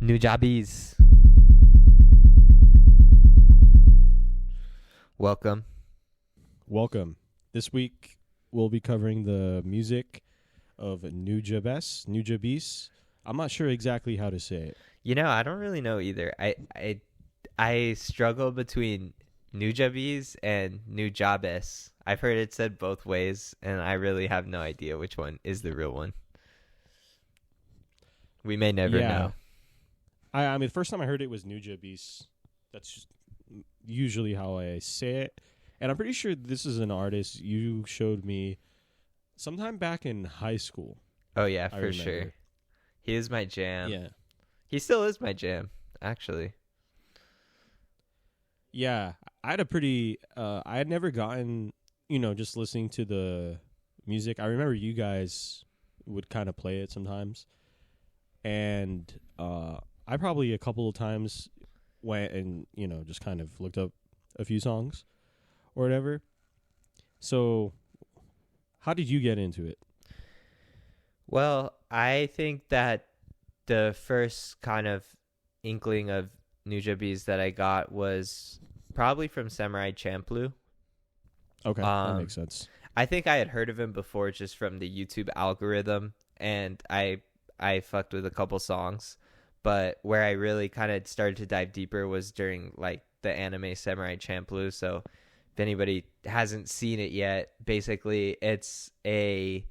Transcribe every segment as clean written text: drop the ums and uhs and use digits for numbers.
Nujabes. Welcome. Welcome. This week we'll be covering the music of Nujabes. I'm not sure exactly how to say it. I don't really know either. I struggle between Nujabes and Nujabes. I've heard it said both ways, and I really have no idea which one is the real one. We may never know. I mean, the first time I heard it was Nujabes. That's just usually how I say it. And I'm pretty sure this is an artist you showed me sometime back in high school. Oh, yeah, for sure. He is my jam. Yeah. He still is my jam, actually. Yeah. I had never gotten, just listening to the music. I remember you guys would kind of play it sometimes. And I probably a couple of times went and, just kind of looked up a few songs or whatever. So how did you get into it? Well, I think that the first kind of inkling of Nujabes that I got was probably from Samurai Champloo. Okay, that makes sense. I think I had heard of him before just from the YouTube algorithm, and I fucked with a couple songs. But where I really kind of started to dive deeper was during like the anime Samurai Champloo. So if anybody hasn't seen it yet, basically it's a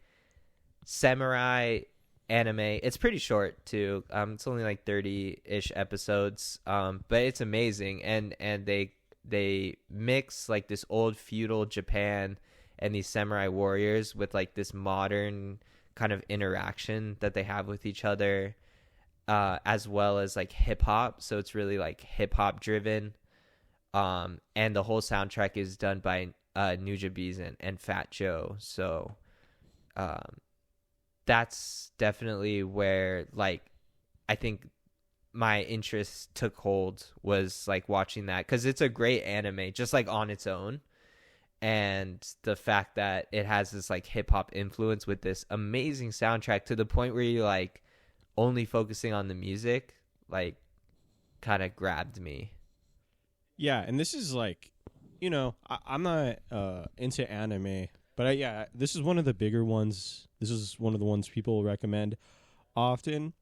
samurai anime. It's pretty short too. It's only like 30-ish episodes. But it's amazing, and they mix like this old feudal Japan and these samurai warriors with like this modern kind of interaction that they have with each other, as well as like hip hop. So it's really like hip hop driven. And the whole soundtrack is done by Nujabes and Fat Joe. So that's definitely where like I think my interest took hold, was like watching that, because it's a great anime just like on its own. And the fact that it has this like hip hop influence with this amazing soundtrack to the point where you're like only focusing on the music, like kind of grabbed me. Yeah, and this is like, I'm not into anime, but this is one of the bigger ones. This is one of the ones people recommend often.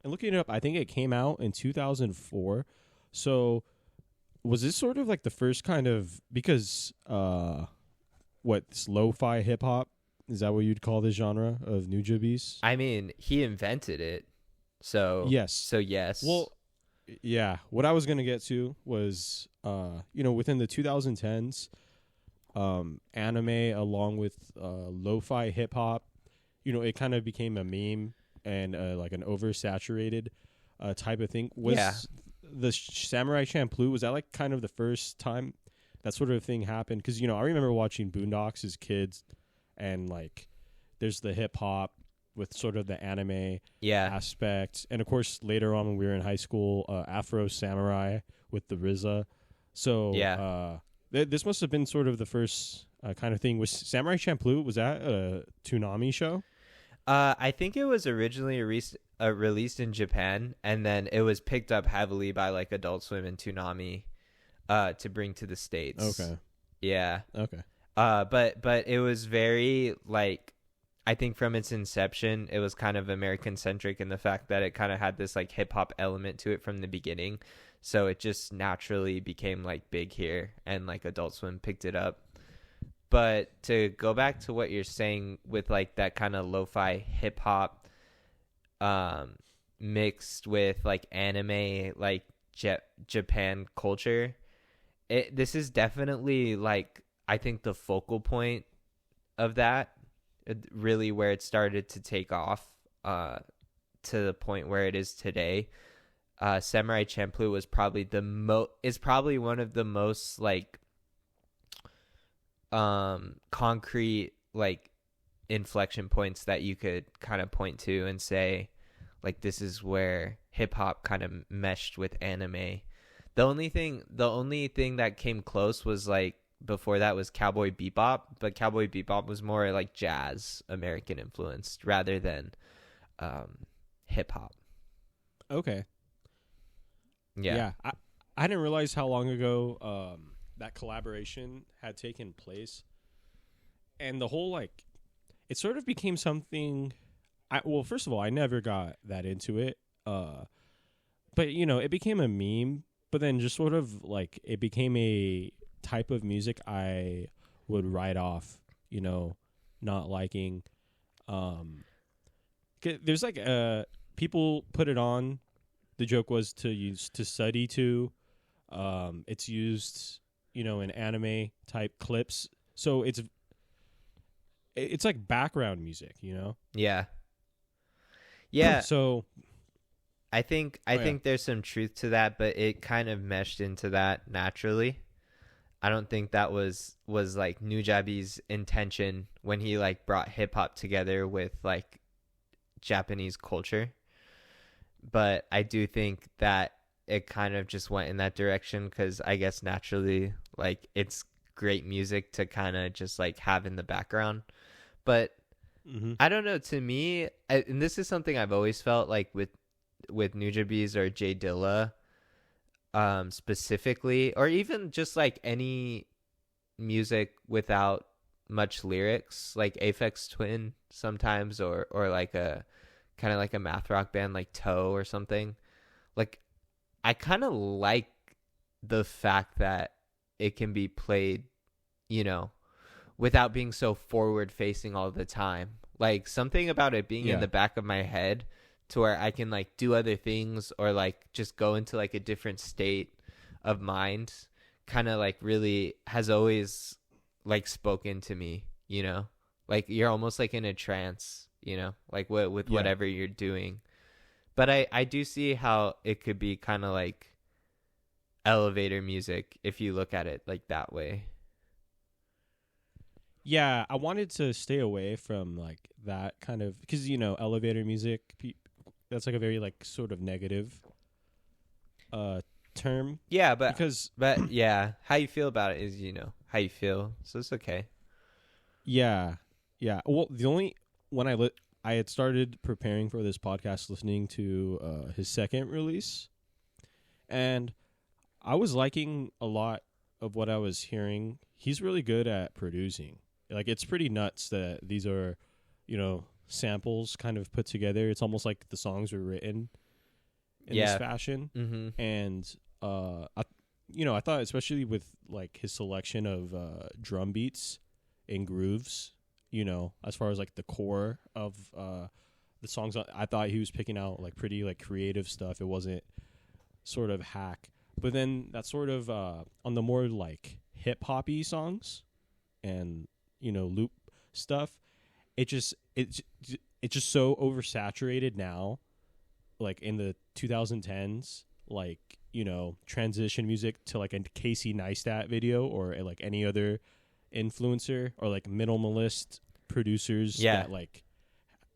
And looking it up, I think it came out in 2004. So was this sort of like the first kind of, because this lo-fi hip hop, is that what you'd call this genre of Nujabes? I mean, he invented it. So yes. Well, yeah, what I was going to get to was within the 2010s, anime along with lo-fi hip hop, it kind of became a meme and like an oversaturated type of thing. The Samurai Champloo, was that like kind of the first time that sort of thing happened? Because I remember watching Boondocks as kids, and like there's the hip hop with sort of the anime aspect, and of course later on when we were in high school, Afro Samurai with the RZA. So this must have been sort of the first kind of thing. Was Samurai Champloo, was that a Toonami show? I think it was originally released in Japan, and then it was picked up heavily by like Adult Swim and Toonami to bring to the States. Okay. Yeah. Okay. But it was very like, I think from its inception, it was kind of American centric in the fact that it kind of had this like hip hop element to it from the beginning. So it just naturally became like big here, and like Adult Swim picked it up. But to go back to what you're saying with like that kind of lo-fi hip hop mixed with like anime, like Japan culture, this is definitely like, I think the focal point of that, really where it started to take off to the point where it is today. Samurai Champloo was probably is probably one of the most like concrete like inflection points that you could kind of point to and say like this is where hip hop kind of meshed with anime. The only thing that came close was like before that was Cowboy Bebop, but Cowboy Bebop was more like jazz American influenced rather than hip hop. Okay. Yeah. Yeah, I didn't realize how long ago that collaboration had taken place, and the whole like it sort of became something. Well, first of all, I never got that into it, but it became a meme. But then just sort of like it became a type of music I would write off, not liking. There's like people put it on. The joke was to study to. It's used, in anime type clips. So it's like background music, Yeah. Yeah. So I think there's some truth to that, but it kind of meshed into that naturally. I don't think that was like Nujabes' intention when he like brought hip hop together with like Japanese culture. But I do think that it kind of just went in that direction because I guess naturally, like, it's great music to kind of just like have in the background. But I don't know. To me, and this is something I've always felt like with Nujabes or J Dilla, specifically, or even just like any music without much lyrics, like Aphex Twin sometimes, or like a kind of like a math rock band like Toe or something. Like, I kind of like the fact that it can be played, without being so forward facing all the time. Like, something about it being in the back of my head to where I can like do other things or like just go into like a different state of mind kind of like really has always like spoken to me, like you're almost like in a trance, like with whatever you're doing. But I do see how it could be kind of like elevator music if you look at it like that way. Yeah, I wanted to stay away from like that kind of because elevator music. That's like a very like sort of negative term. Yeah, but because yeah, how you feel about it is how you feel, so it's okay. Yeah. Well, the only when I had started preparing for this podcast, listening to his second release, and I was liking a lot of what I was hearing. He's really good at producing. Like, it's pretty nuts that these are, samples kind of put together. It's almost like the songs were written in this fashion. Mm-hmm. And I thought especially with like his selection of drum beats and grooves, as far as like the core of the songs, I thought he was picking out like pretty like creative stuff. It wasn't sort of hack. But then that sort of on the more like hip hoppy songs and loop stuff, it's just so oversaturated now, like in the 2010s, like transition music to like a Casey Neistat video or like any other influencer or like minimalist producers that like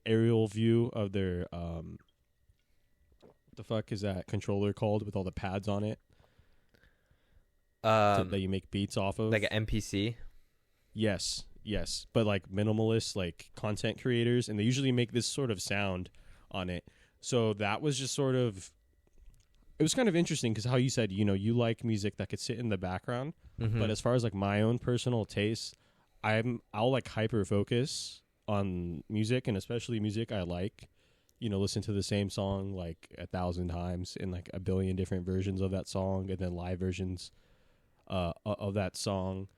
aerial view of their what the fuck is that controller called with all the pads on it that you make beats off of, like an MPC. Yes, but like minimalist like content creators, and they usually make this sort of sound on it. So that was just sort of, it was kind of interesting because how you said, you like music that could sit in the background, but as far as like my own personal taste, I'll like hyper focus on music, and especially music I like, listen to the same song like 1,000 times in like a billion different versions of that song, and then live versions of that song.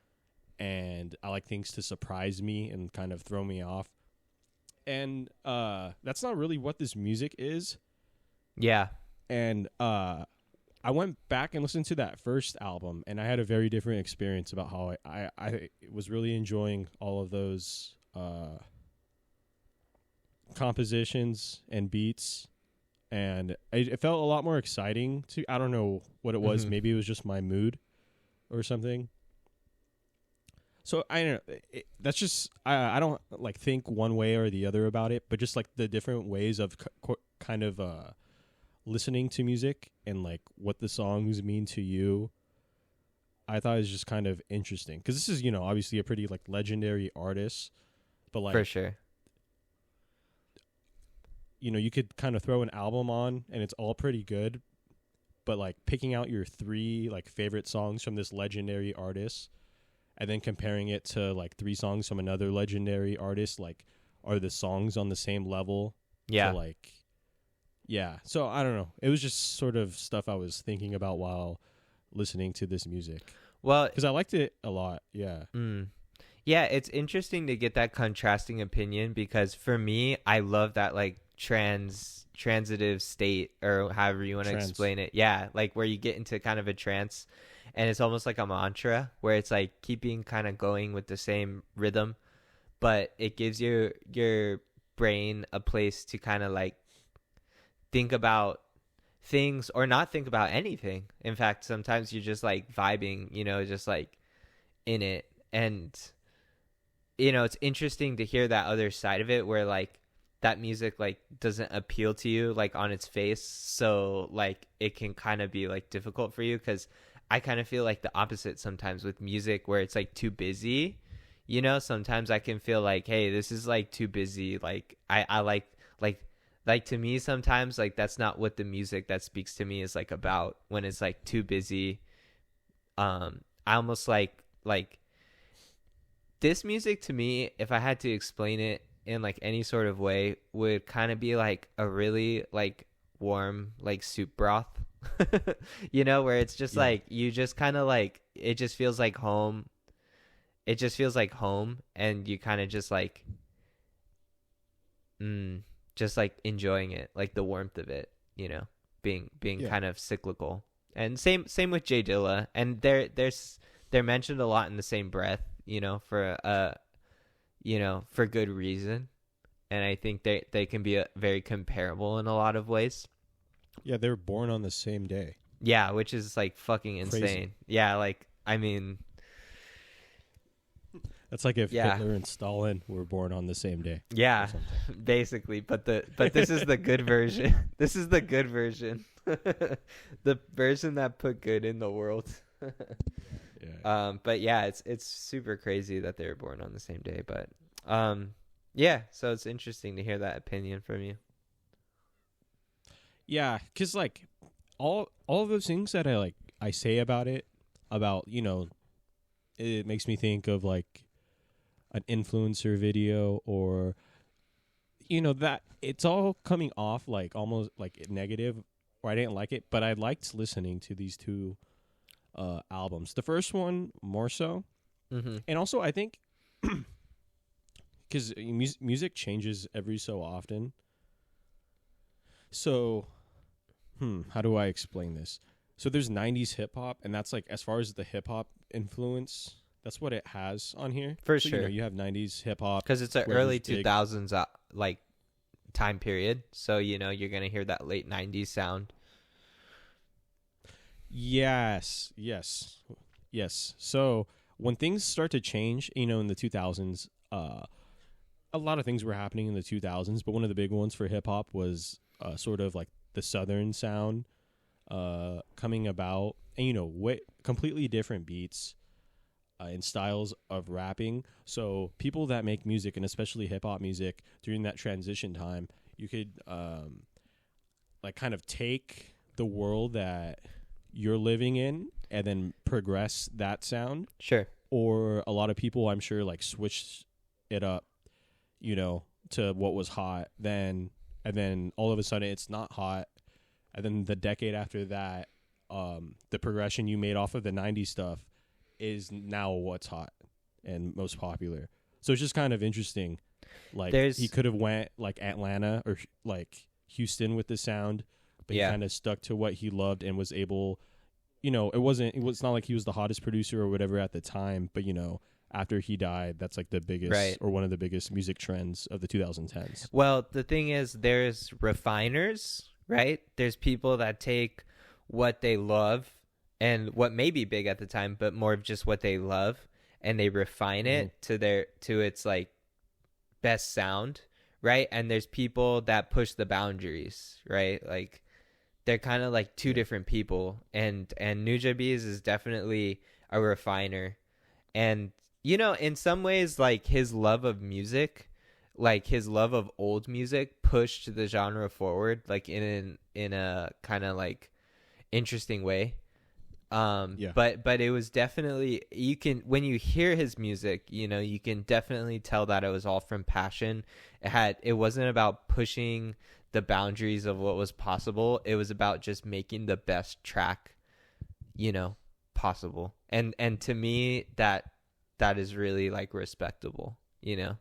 And I like things to surprise me and kind of throw me off. And that's not really what this music is. Yeah. And I went back and listened to that first album, and I had a very different experience about how I was really enjoying all of those compositions and beats. And it felt a lot more exciting to, I don't know what it was. Maybe it was just my mood or something. So I don't know. That's just I don't like think one way or the other about it, but just like the different ways of kind of listening to music and like what the songs mean to you. I thought it was just kind of interesting because this is obviously a pretty like legendary artist, but like for sure, you could kind of throw an album on and it's all pretty good, but like picking out your 3 like favorite songs from this legendary artist and then comparing it to like 3 songs from another legendary artist, like are the songs on the same level? Yeah. So like, yeah. So I don't know. It was just sort of stuff I was thinking about while listening to this music. Well, because I liked it a lot. Yeah. Yeah, it's interesting to get that contrasting opinion, because for me, I love that like transitive state, or however you want to explain it. Yeah, like where you get into kind of a trance, and it's almost like a mantra where it's like keeping kind of going with the same rhythm, but it gives your brain a place to kind of like think about things or not think about anything. In fact, sometimes you're just like vibing, you know, just like in it. And you know, it's interesting to hear that other side of it where like that music like doesn't appeal to you like on its face, so like it can kind of be like difficult for you, because I kind of feel like the opposite sometimes with music where it's like too busy, you know. Sometimes I can feel like, hey, this is like too busy, like I like to me sometimes like that's not what the music that speaks to me is like about, when it's like too busy. I almost like this music to me, if I had to explain it in like any sort of way, would kind of be like a really like warm like soup broth, you know, where it's just like you just kind of like, it just feels like home. It just feels like home, and you kind of just like just like enjoying it, like the warmth of it, you know, being kind of cyclical. And same with Jay Dilla, and they're mentioned a lot in the same breath, you know, for good reason. And I think they can be very comparable in a lot of ways. Yeah, they were born on the same day. Yeah, which is like fucking insane. Crazy. Yeah, like I mean, that's like if Hitler and Stalin were born on the same day. Yeah, basically. But this is the good version. This is the good version. The version that put good in the world. Yeah. But yeah, it's super crazy that they were born on the same day. But yeah, so it's interesting to hear that opinion from you. Yeah, because like all of those things that I say about it, about, you know, it makes me think of like an influencer video, or, you know, that it's all coming off like almost like negative, or I didn't like it, but I liked listening to these 2 albums. The first one more so, and also I think because music changes every so often. So, how do I explain this? So there's 90s hip hop, and that's like, as far as the hip hop influence, that's what it has on here. For so, sure. You know, you have 90s hip hop. Because it's an early 2000s like time period. So, you know, you're going to hear that late 90s sound. Yes. So when things start to change, you know, in the 2000s, a lot of things were happening in the 2000s, but one of the big ones for hip hop was sort of like the Southern sound coming about, and, you know, completely different beats and styles of rapping. So people that make music, and especially hip hop music during that transition time, you could like kind of take the world that you're living in and then progress that sound. Sure. Or a lot of people, I'm sure, like switched it up, you know, to what was hot then, and then all of a sudden it's not hot, and then the decade after that, the progression you made off of the 90s stuff is now what's hot and most popular. So it's just kind of interesting. Like, he could have went like Atlanta or like Houston with the sound, but he kind of stuck to what he loved and was able, you know, it's not like he was the hottest producer or whatever at the time, but, you know, after he died, that's like the biggest or one of the biggest music trends of the 2010s. Well, the thing is, there's refiners, right? There's people that take what they love and what may be big at the time, but more of just what they love, and they refine it to its like best sound, right? And there's people that push the boundaries, right? Like, they're kind of like 2 different people, and Nujabes is definitely a refiner. And, you know, in some ways, like, his love of music, like his love of old music, pushed the genre forward, like in a kind of like interesting way. Yeah. But it was definitely, you can, when you hear his music, you know, you can definitely tell that it was all from passion. It wasn't about pushing the boundaries of what was possible. It was about just making the best track, you know, possible. And to me, that is really like respectable, you know,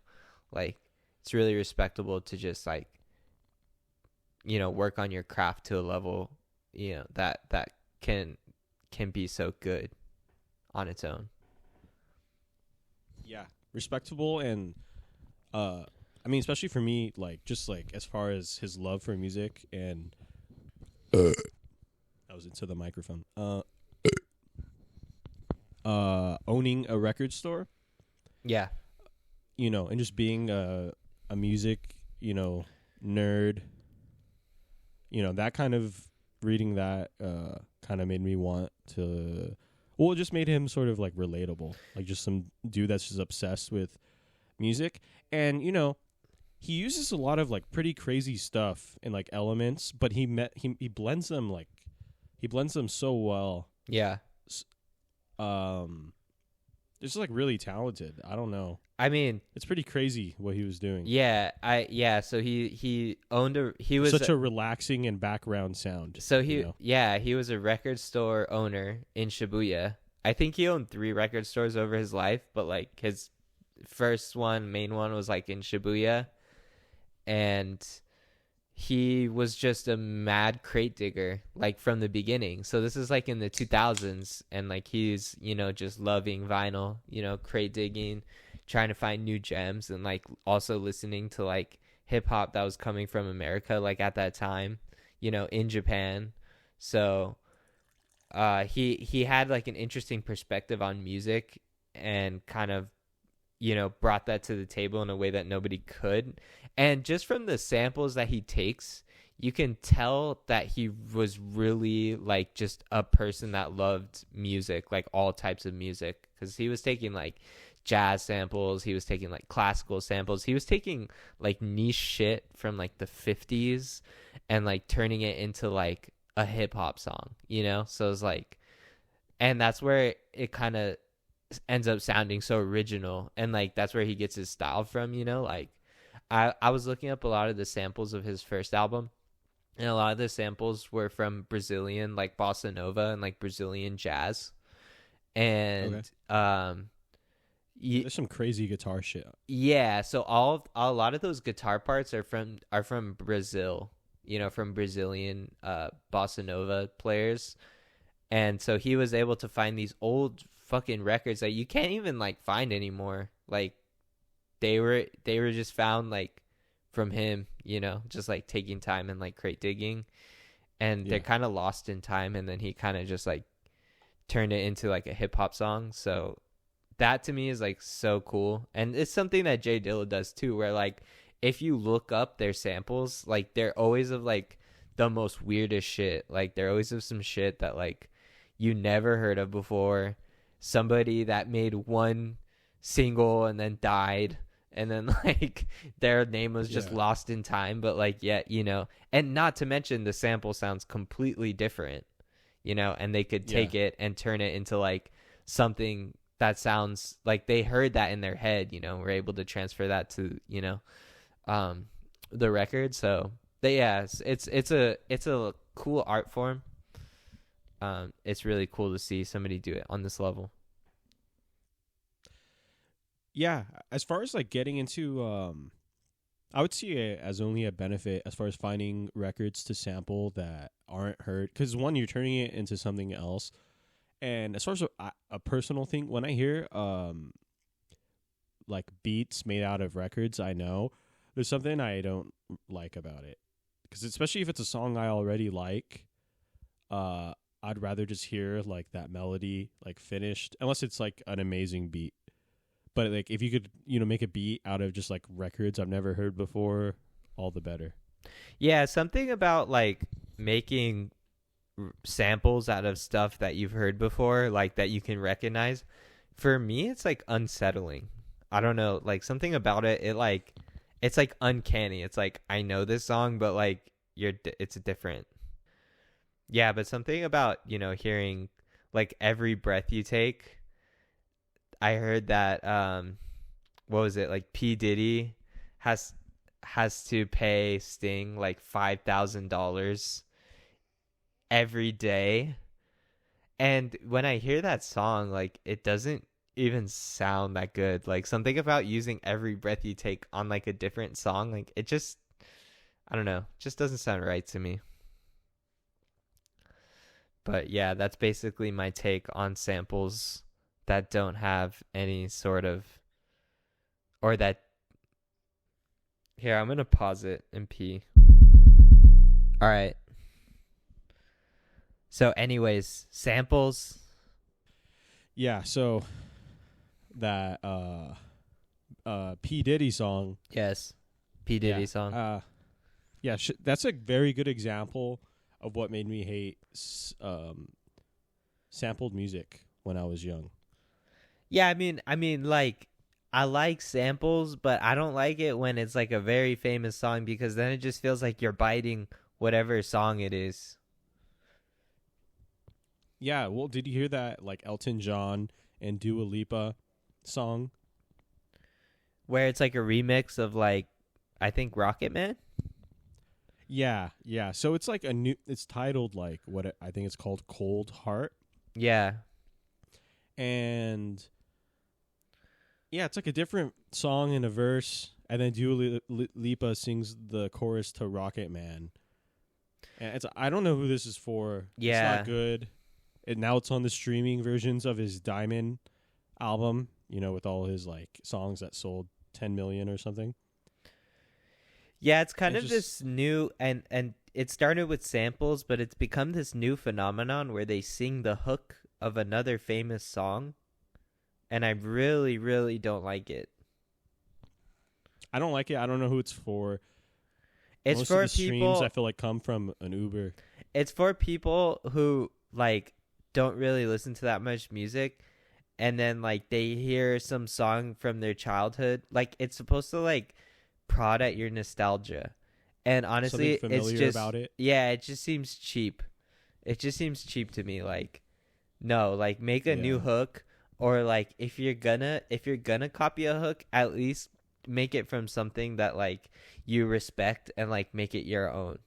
like it's really respectable to just like, you know, work on your craft to a level, you know, that can be so good on its own. Yeah, respectable. And I mean, especially for me, like just like as far as his love for music, and I was into the microphone. Owning a record store, Yeah. you know, and just being a music, you know, nerd, you know, that kind of reading that kind of made me want to, well, it just made him sort of like relatable, like just some dude that's just obsessed with music. And you know, he uses a lot of like pretty crazy stuff and like elements, but he blends them, like he blends them so well. Yeah. It's like really talented. I don't know. I mean, It's pretty crazy what he was doing. yeah, so he owned he was Such a relaxing and background sound. so you know? he was a record store owner in Shibuya. I think he owned 3 record stores over his life, but like his main one was like in Shibuya, and he was just a mad crate digger like from the beginning. So this is like in the 2000s, and like he's, you know, just loving vinyl, you know, crate digging, trying to find new gems, and like also listening to like hip hop that was coming from America like at that time, you know, in Japan. So he had like an interesting perspective on music, and kind of, you know, brought that to the table in a way that nobody could. And just from the samples that he takes, you can tell that he was really like just a person that loved music, like all types of music, because he was taking like jazz samples, he was taking like classical samples, he was taking like niche shit from like the 50s and like turning it into like a hip hop song, you know? So it's like, and that's where it kind of ends up sounding so original, and like that's where he gets his style from, you know. Like I was looking up a lot of the samples of his first album, and a lot of the samples were from Brazilian like bossa nova and like Brazilian jazz. And There's some crazy guitar shit. yeah, so a lot of those guitar parts are from Brazil, you know, from Brazilian bossa nova players. And so he was able to find these old fucking records that you can't even like find anymore. Like they were just found like from him, you know, just like taking time and like crate digging, and they're kind of lost in time. And then he kind of just like turned it into like a hip hop song. So that to me is like so cool. And it's something that Jay Dilla does too, where like if you look up their samples, like they're always of like the most weirdest shit. Like they're always of some shit that like you never heard of before. Somebody that made one single and then died, and then like their name was just lost in time, but like yet, you know, and not to mention the sample sounds completely different, you know, and they could take it and turn it into like something that sounds like they heard that in their head, you know, we're able to transfer that to, you know, the record. So it's a cool art form. It's really cool to see somebody do it on this level. Yeah, as far as like getting into, I would see it as only a benefit as far as finding records to sample that aren't heard. Because one, you're turning it into something else, and as far as a personal thing, when I hear like beats made out of records, I know there's something I don't like about it. Because especially if it's a song I already like, I'd rather just hear like that melody like finished, unless it's like an amazing beat. But like if you could, you know, make a beat out of just like records I've never heard before, all the better. Yeah, something about like making samples out of stuff that you've heard before, like that you can recognize. For me, it's like unsettling. I don't know, like something about it. It's like uncanny. It's like I know this song, but like it's different. Yeah, but something about, hearing like every breath you take. I heard that what was it? Like P Diddy has has to pay Sting like $5,000 every day. And when I hear that song, like it doesn't even sound that good. Like something about using every breath you take on like a different song, like it just I don't know, just doesn't sound right to me. But yeah, that's basically my take on samples that don't have any sort of or that here, I'm going to pause it and pee. All right. So anyways, samples. Yeah, so that P Diddy song. Yes. P Diddy song. Yeah, that's a very good example of what made me hate sampled music when I was young. Yeah, I mean like I like samples, but I don't like it when it's like a very famous song because then it just feels like you're biting whatever song it is. Yeah, well, did you hear that like Elton John and Dua Lipa song? Where it's like a remix of like I think Rocket Man? Yeah, yeah. So it's like it's titled like I think it's called Cold Heart. Yeah. And yeah, it's like a different song in a verse, and then Dua Lipa sings the chorus to Rocket Man. And I don't know who this is for. Yeah. It's not good. And now it's on the streaming versions of his Diamond album, with all his like songs that sold 10 million or something. Yeah, it's kind of this new and it started with samples, but it's become this new phenomenon where they sing the hook of another famous song, and I really, really don't like it. I don't like it. I don't know who it's for. It's Most for of the people. streams I feel like come from an Uber. It's for people who like don't really listen to that much music, and then like they hear some song from their childhood. Like it's supposed to like prod at your nostalgia, and honestly, Something familiar it's just about it. Yeah, it just seems cheap. It just seems cheap to me. Like no, like make a new hook, or like if you're gonna copy a hook, at least make it from something that like you respect and like make it your own,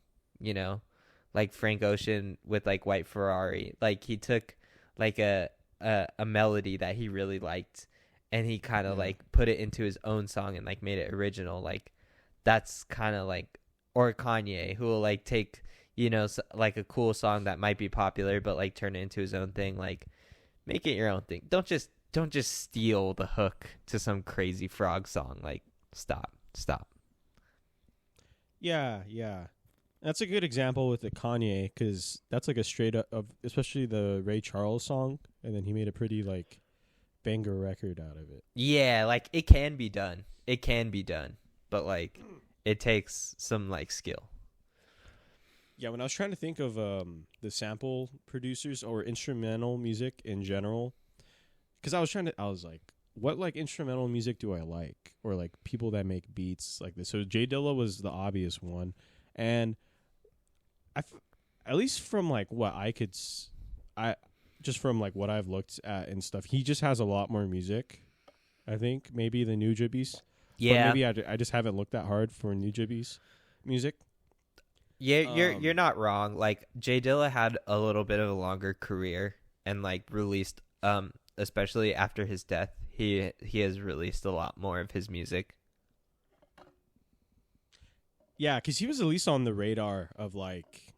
like Frank Ocean with like White Ferrari. Like he took like a melody that he really liked and he kind of like put it into his own song and like made it original. Like that's kind of like, or Kanye who will like take like a cool song that might be popular but like turn it into his own thing. Like make it your own thing. Don't just steal the hook to some crazy frog song. Like stop. Yeah. That's a good example with the Kanye, because that's like a straight up of, especially the Ray Charles song, and then he made a pretty like banger record out of it. Yeah, like it can be done, but like it takes some like skill. Yeah, when I was trying to think of the sample producers or instrumental music in general, because I was like, what like instrumental music do I like, or like people that make beats like this? So Jay Dilla was the obvious one, and at least from like what I could, just from like what I've looked at and stuff, he just has a lot more music. I think maybe the Nujabes. Yeah, but maybe I just haven't looked that hard for Nujabes music. Yeah, you're not wrong. Like Jay Dilla had a little bit of a longer career and like released especially after his death, he has released a lot more of his music. Yeah, because he was at least on the radar of like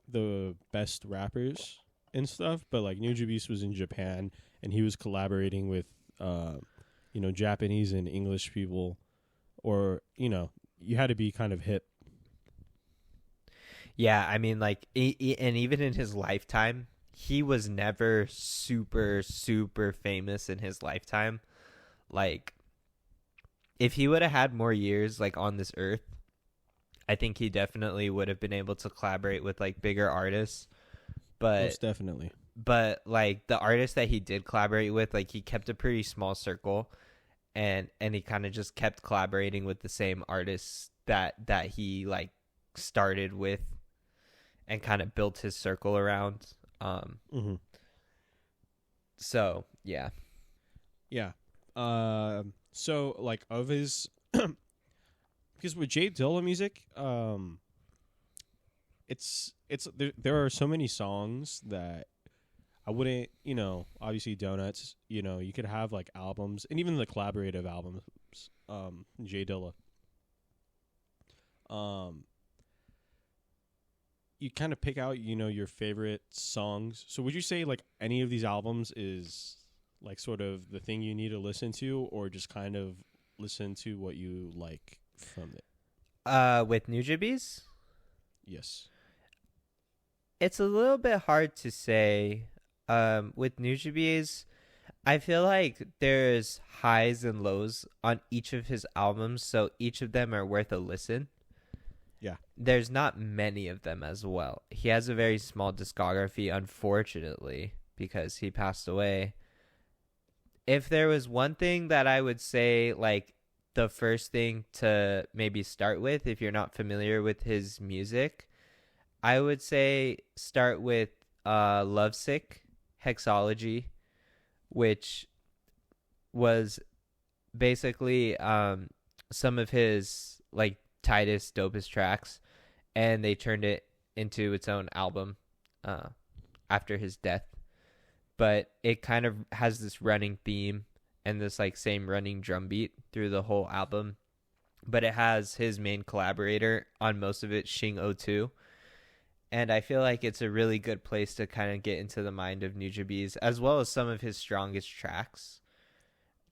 the best rappers and stuff. But like Nujabes was in Japan, and he was collaborating with Japanese and English people, or you had to be kind of hip. Yeah, I mean, like, and even in his lifetime, he was never super, super famous in his lifetime. Like, if he would have had more years, like, on this earth, I think he definitely would have been able to collaborate with, like, bigger artists. But most definitely. But, like, the artists that he did collaborate with, like, he kept a pretty small circle. And he kind of just kept collaborating with the same artists that he, like, started with. and kind of built his circle around. Mm-hmm. So yeah. Yeah. So like of his, because with Jay Dilla music, it's there are so many songs that I wouldn't, obviously Donuts, you could have like albums and even the collaborative albums, Jay Dilla. You kind of pick out, your favorite songs. So would you say like any of these albums is like sort of the thing you need to listen to, or just kind of listen to what you like from it? With Nujabes, Yes. it's a little bit hard to say. With Nujabes, I feel like there's highs and lows on each of his albums, so each of them are worth a listen. Yeah. There's not many of them as well. He has a very small discography, unfortunately, because he passed away. If there was one thing that I would say, like, the first thing to maybe start with, if you're not familiar with his music, I would say start with Lovesick Hexology, which was basically some of his like tightest, dopest tracks, and they turned it into its own album after his death. But it kind of has this running theme and this like same running drum beat through the whole album. But it has his main collaborator on most of it, Shing02. And I feel like it's a really good place to kind of get into the mind of Nujabes, as well as some of his strongest tracks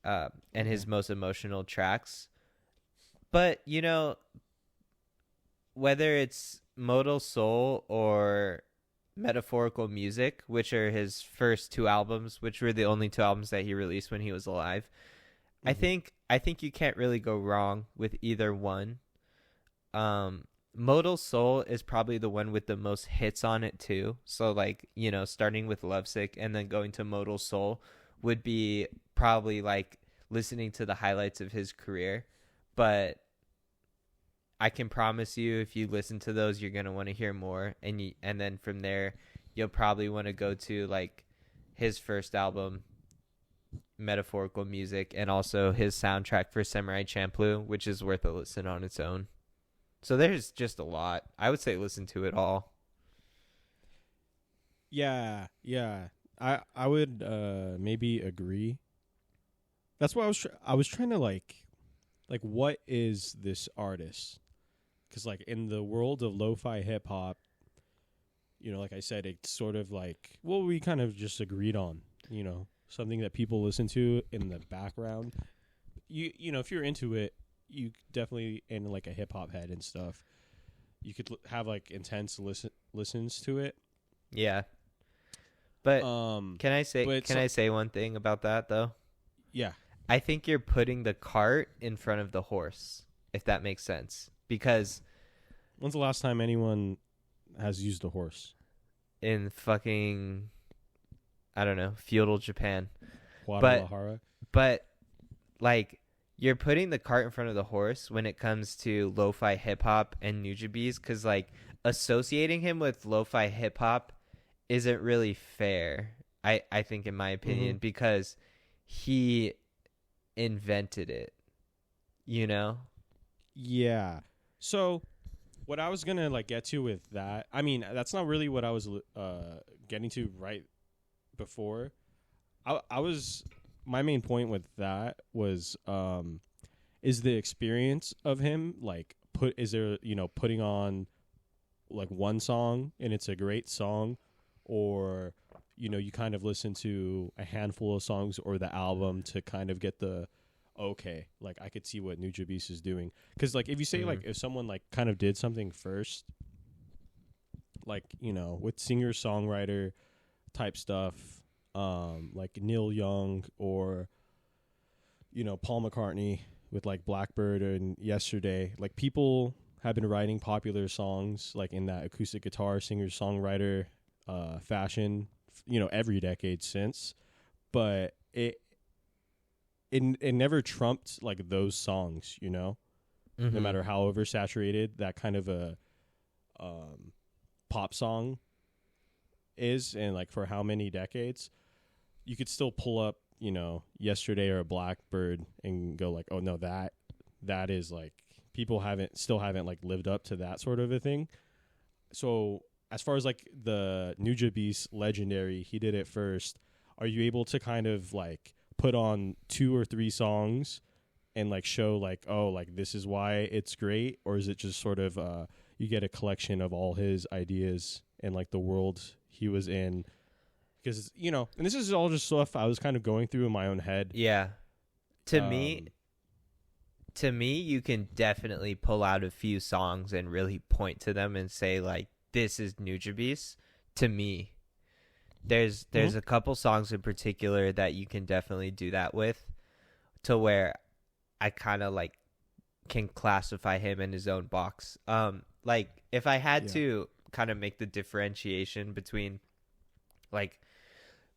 and his most emotional tracks. But, whether it's Modal Soul or Metaphorical Music, which are his first two albums, which were the only two albums that he released when he was alive, I think you can't really go wrong with either one. Modal Soul is probably the one with the most hits on it too. So like, starting with Lovesick and then going to Modal Soul would be probably like listening to the highlights of his career. But I can promise you, if you listen to those, you're going to want to hear more. And then from there, you'll probably want to go to like his first album, Metaphorical Music, and also his soundtrack for Samurai Champloo, which is worth a listen on its own. So there's just a lot. I would say listen to it all. Yeah. I would maybe agree. That's why I was trying to like what is this artist? Because like in the world of lo-fi hip hop, like I said, it's sort of like we kind of just agreed on, something that people listen to in the background. If you're into it, you definitely, and like a hip hop head and stuff, you could have like intense listens to it. Yeah. But can I say one thing about that though? Yeah. I think you're putting the cart in front of the horse, if that makes sense. Because when's the last time anyone has used a horse? In fucking, I don't know, feudal Japan. Guadalajara. But like, you're putting the cart in front of the horse when it comes to lo-fi hip-hop and Nujabes, because like associating him with lo-fi hip-hop isn't really fair, I think, in my opinion, because he invented it, Yeah. So what I was gonna like get to with that, I mean, that's not really what I was getting to right before. I was, my main point with that was is the experience of him like putting on like one song and it's a great song, or you kind of listen to a handful of songs or the album to kind of get the okay, like I could see what Nujabes is doing. Because like if you say like if someone like kind of did something first, like with singer songwriter type stuff, like Neil Young or Paul McCartney with like Blackbird and Yesterday, like people have been writing popular songs like in that acoustic guitar singer songwriter fashion, every decade since, but it never trumped like those songs, no matter how oversaturated that kind of a pop song is and like for how many decades, you could still pull up, you know, Yesterday or Blackbird and go like, oh no, that is like people still haven't like lived up to that sort of a thing. So as far as like the Nujabes Legendary, he did it first. Are you able to kind of like put on 2 or 3 songs and like show like, oh, like this is why it's great? Or is it just sort of you get a collection of all his ideas and like the world he was in? Because, you know, and this is all just stuff I was kind of going through in my own head. Yeah. To me, you can definitely pull out a few songs and really point to them and say like, this is Nujabes. To me, there's a couple songs in particular that you can definitely do that with, to where I kind of like can classify him in his own box. Like if I had to kind of make the differentiation between like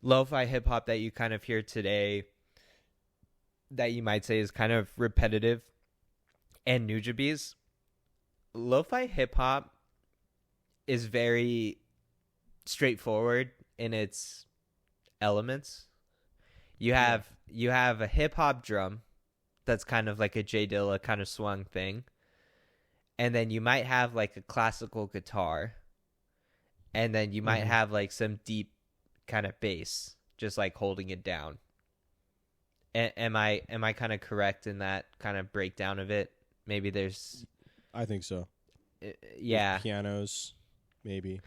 lo-fi hip hop that you kind of hear today that you might say is kind of repetitive and Nujabes, lo-fi hip hop is very straightforward in its elements. You have a hip hop drum that's kind of like a J Dilla kind of swung thing. And then you might have like a classical guitar. And then you might have like some deep kind of bass just like holding it down. Am I kind of correct in that kind of breakdown of it? Maybe there's I think so. Yeah. With pianos, maybe.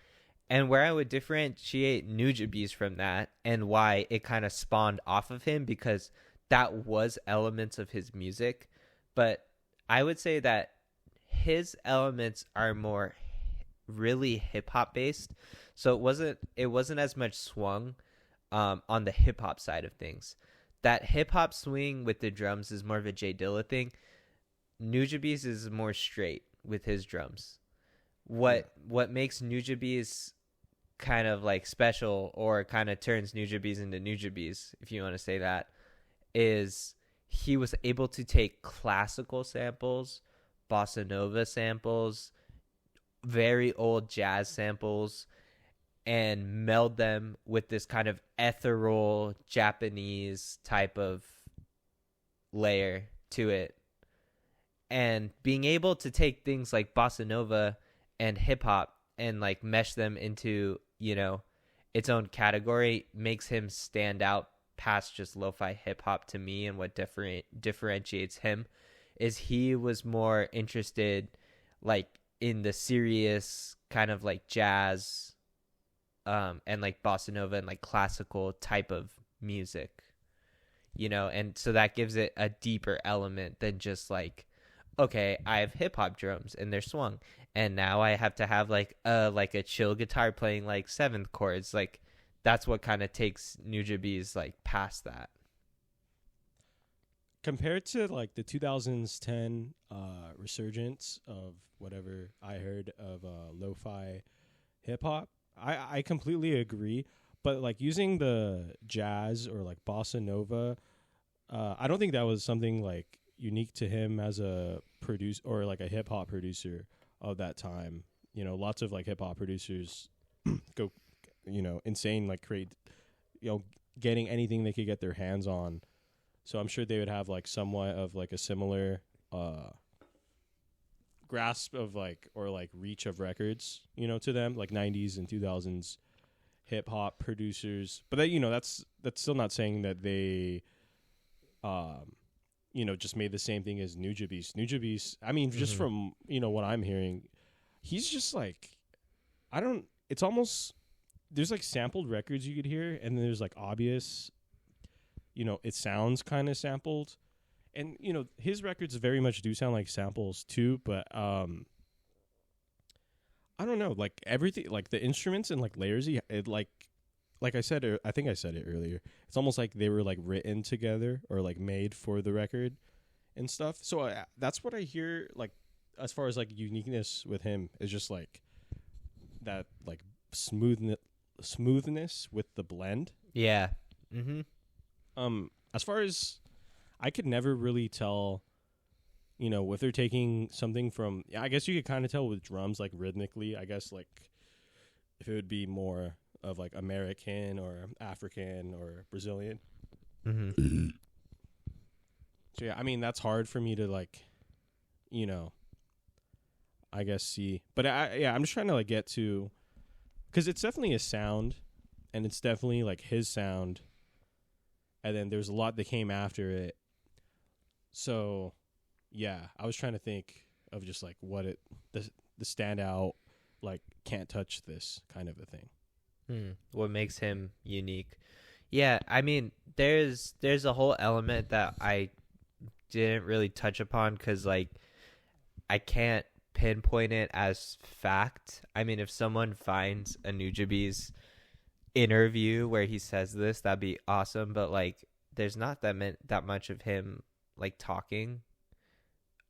And where I would differentiate Nujabes from that and why it kind of spawned off of him, because that was elements of his music, but I would say that his elements are more really hip hop based. So it wasn't as much swung on the hip hop side of things. That hip hop swing with the drums is more of a J Dilla thing. Nujabes is more straight with his drums. What makes Nujabes kind of like special, or kind of turns Nujabes into Nujabes, if you want to say that, is he was able to take classical samples, bossa nova samples, very old jazz samples, and meld them with this kind of ethereal Japanese type of layer to it. And being able to take things like bossa nova and hip hop and like mesh them into, you know, its own category makes him stand out past just lo-fi hip hop to me. And what differentiates him is he was more interested like in the serious kind of like jazz and like bossa nova and like classical type of music, you know, and so that gives it a deeper element than just like, okay, I have hip hop drums and they're swung, and now I have to have like a chill guitar playing like seventh chords. Like that's what kind of takes Nujabes like past that. Compared to like the 2010 resurgence of whatever I heard of lo-fi hip hop, I completely agree. But like using the jazz or like bossa nova, I don't think that was something like unique to him as a producer or like a hip hop producer of that time. You know, lots of like hip hop producers go, you know, insane, like create, you know, getting anything they could get their hands on. So I'm sure they would have like somewhat of like a similar grasp of like, or like reach of records, you know, to them, like 90s and 2000s hip hop producers. But that, you know, that's still not saying that they you know, just made the same thing as Nujabes. Nujabes, I mean, just from, you know, what I'm hearing, he's just like, it's almost, there's like sampled records you could hear, and then there's like obvious, you know, it sounds kind of sampled. And, you know, his records very much do sound like samples too, but I don't know, like everything, like the instruments and like layers, it like I said, I think I said it earlier, it's almost like they were like written together or like made for the record and stuff. So that's what I hear, like as far as like uniqueness with him, is just like that like smoothness with the blend. Yeah. As far as I could never really tell, you know, if they're taking something from, I guess you could kind of tell with drums, like rhythmically, I guess like if it would be more of like American or African or Brazilian. Mm-hmm. So yeah, I mean that's hard for me to like, you know, I guess see. But I'm just trying to like get to, because it's definitely a sound, and it's definitely like his sound, and then there's a lot that came after it. So yeah, I was trying to think of just like what the standout, like can't touch this kind of a thing. What makes him unique? Yeah, I mean, there's a whole element that I didn't really touch upon because like I can't pinpoint it as fact. I mean, if someone finds a Nujabes interview where he says this, that'd be awesome. But like, there's not that much of him like talking,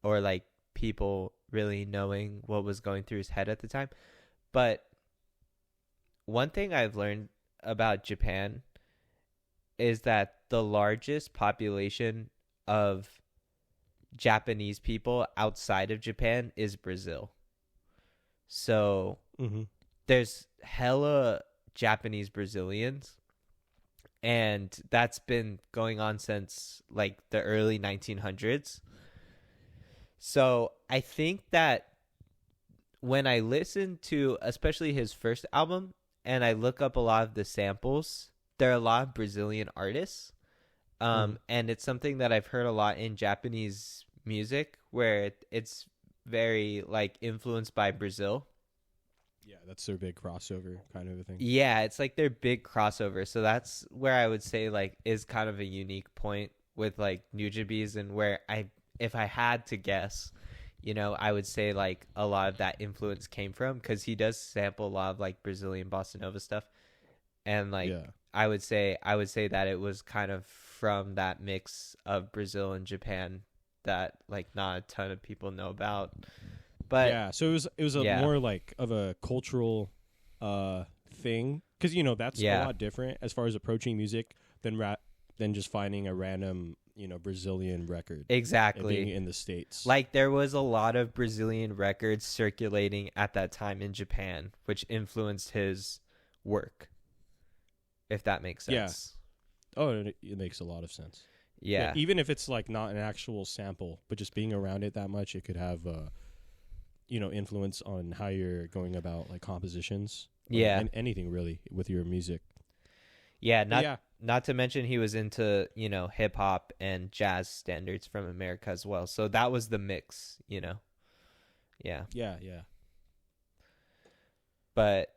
or like people really knowing what was going through his head at the time. But one thing I've learned about Japan is that the largest population of Japanese people outside of Japan is Brazil. So there's hella Japanese Brazilians, and that's been going on since like the early 1900s. So I think that when I listen to especially his first album and I look up a lot of the samples, there are a lot of Brazilian artists. And it's something that I've heard a lot in Japanese music, where it's very like influenced by Brazil. Yeah, that's their big crossover kind of a thing. Yeah, it's like their big crossover. So that's where I would say like is kind of a unique point with like Nujabes, and where if I had to guess, you know, I would say like a lot of that influence came from, because he does sample a lot of like Brazilian bossa nova stuff, and like I would say that it was kind of from that mix of Brazil and Japan that like not a ton of people know about. But yeah, so it was a more like of a cultural thing, because you know that's a lot different as far as approaching music than just finding a random, you know, Brazilian record. Exactly. And being in the States. Like there was a lot of Brazilian records circulating at that time in Japan, which influenced his work, if that makes sense. Yeah. Oh, it makes a lot of sense. Yeah. Even if it's like not an actual sample, but just being around it that much, it could have you know, influence on how you're going about like compositions. And anything really with your music. Yeah, not to mention he was into, you know, hip hop and jazz standards from America as well. So that was the mix, you know. Yeah. Yeah. But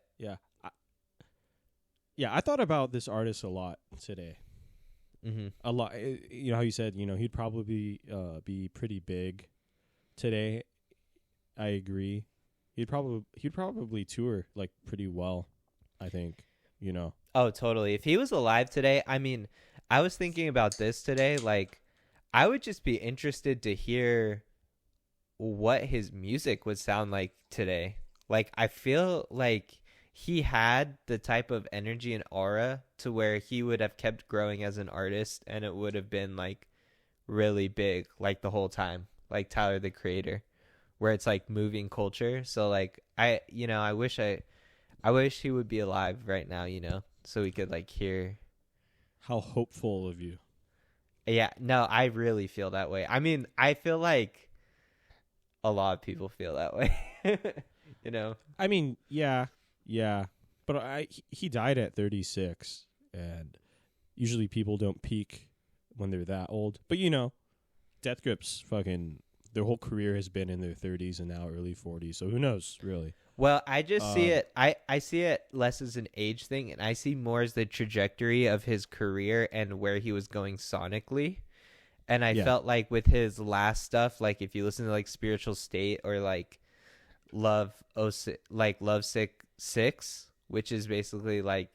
I thought about this artist a lot today. Mm-hmm. A lot. You know how you said, you know, he'd probably be pretty big today. I agree. He'd probably tour like pretty well, I think, you know. Oh, totally. If he was alive today, I mean, I was thinking about this today, like I would just be interested to hear what his music would sound like today. Like I feel like he had the type of energy and aura to where he would have kept growing as an artist, and it would have been like really big like the whole time, like Tyler the Creator, where it's like moving culture. So like I wish he would be alive right now, you know, so we could like hear. How hopeful of you. Yeah, no, I really feel that way. I mean, I feel like a lot of people feel that way. You know? I mean, yeah. But he died at 36, and usually people don't peak when they're that old. But you know, Death Grip's fucking their whole career has been in their 30s and now early 40s. So who knows, really? Well, I just see it. I see it less as an age thing, and I see more as the trajectory of his career and where he was going sonically. And I felt like with his last stuff, like if you listen to like Spiritual State or like Lovesick 6, which is basically like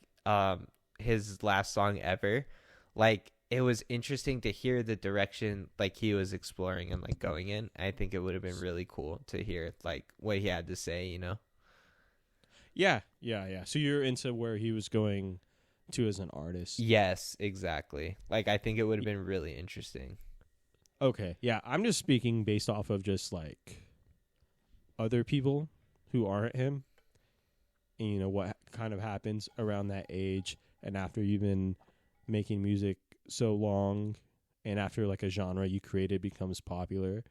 his last song ever, like it was interesting to hear the direction like he was exploring and like going in. I think it would have been really cool to hear like what he had to say, you know? Yeah. So you're into where he was going to as an artist. Yes, exactly. Like I think it would have been really interesting. Okay. Yeah, I'm just speaking based off of just like other people who aren't him, and you know what kind of happens around that age, and after you've been making music so long, and after like a genre you created becomes popular.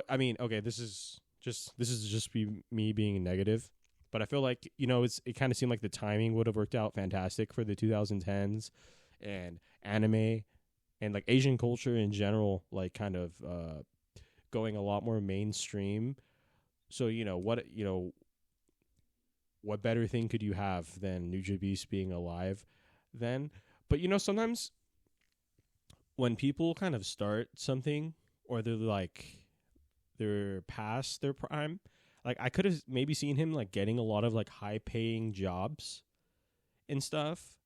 I mean, okay, this is just me being negative, but I feel like, you know, it kind of seemed like the timing would have worked out fantastic for the 2010s, and anime and like Asian culture in general, like kind of going a lot more mainstream. So what better thing could you have than Nujabes being alive then? But sometimes when people kind of start something, or they're past their prime, like I could have maybe seen him like getting a lot of like high paying jobs and stuff,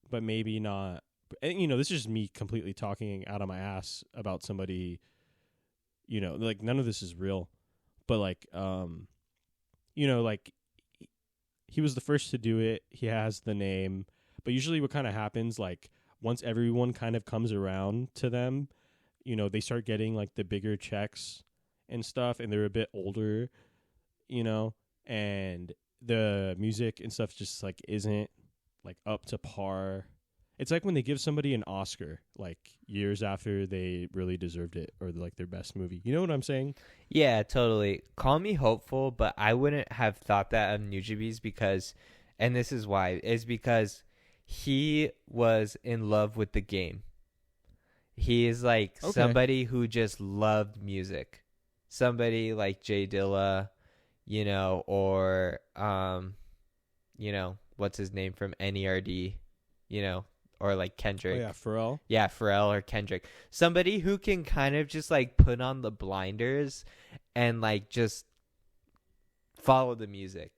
but maybe not. And this is just me completely talking out of my ass about somebody, like none of this is real, but like like he was the first to do it. He has the name. But usually what kind of happens, like once everyone kind of comes around to them, they start getting like the bigger checks and stuff, and they're a bit older, and the music and stuff just like isn't like up to par. It's like when they give somebody an Oscar like years after they really deserved it, or like their best movie. You know what I'm saying? Yeah, totally. Call me hopeful, but I wouldn't have thought that of Nujabes because, and this is why, is because he was in love with the game. He is like somebody who just loved music. Somebody like Jay Dilla, or, what's his name from NERD, or like Kendrick. Oh, yeah, Pharrell. Yeah, Pharrell or Kendrick. Somebody who can kind of just like put on the blinders and like just follow the music,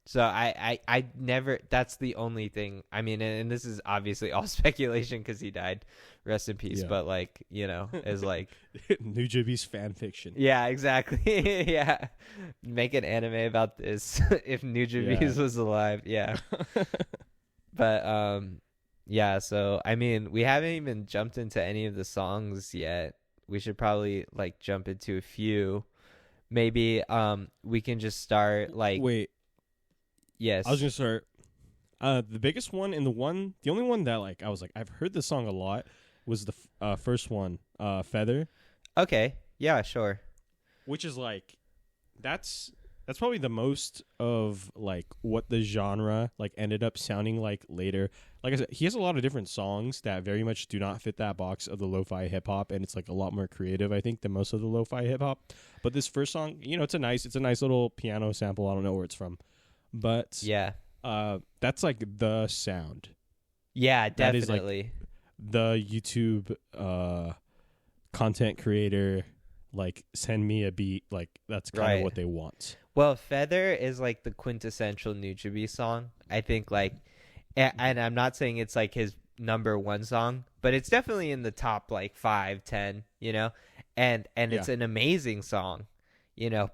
So I never, that's the only thing. I mean, and this is obviously all speculation because he died. Rest in peace. Yeah. But like, is like Nujabes fan fiction. Yeah, exactly. Yeah. Make an anime about this if Nujabes was alive. Yeah. But yeah, so I mean, we haven't even jumped into any of the songs yet. We should probably like jump into a few. Maybe we can just start like Wait. Yes. I was going to start the biggest one, and the only one that like I was like I've heard this song a lot was the first one, Feather. Okay. Yeah, sure. Which is like that's probably the most of like what the genre like ended up sounding like later. Like I said, he has a lot of different songs that very much do not fit that box of the lo-fi hip hop, and it's like a lot more creative, I think, than most of the lo-fi hip hop. But this first song, it's a nice little piano sample. I don't know where it's from, but yeah, that's like the sound. Yeah, definitely. That is like the YouTube content creator, like send me a beat, like that's kind of what they want. Well, Feather is like the quintessential Nujabes song, I think. Like, and I'm not saying it's like his number one song, but it's definitely in the top like 5, 10, and it's an amazing song,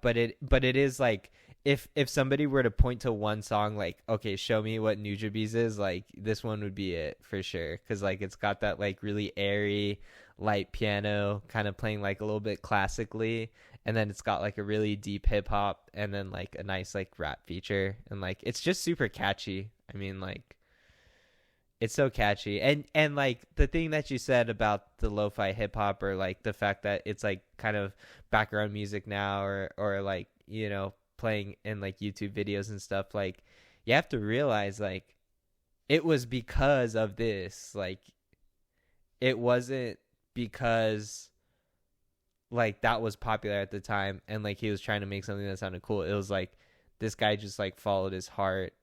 but it is like, if somebody were to point to one song, like, okay, show me what Nujabes is, like this one would be it for sure. Cause like, it's got that like really airy light piano kind of playing like a little bit classically. And then it's got like a really deep hip hop, and then like a nice like rap feature. And like, it's just super catchy. I mean, like, it's so catchy. And like the thing that you said about the lo-fi hip hop, or like the fact that it's like kind of background music now, or like, playing in like YouTube videos and stuff, like you have to realize like it was because of this. Like it wasn't because like that was popular at the time and like he was trying to make something that sounded cool. It was like this guy just like followed his heart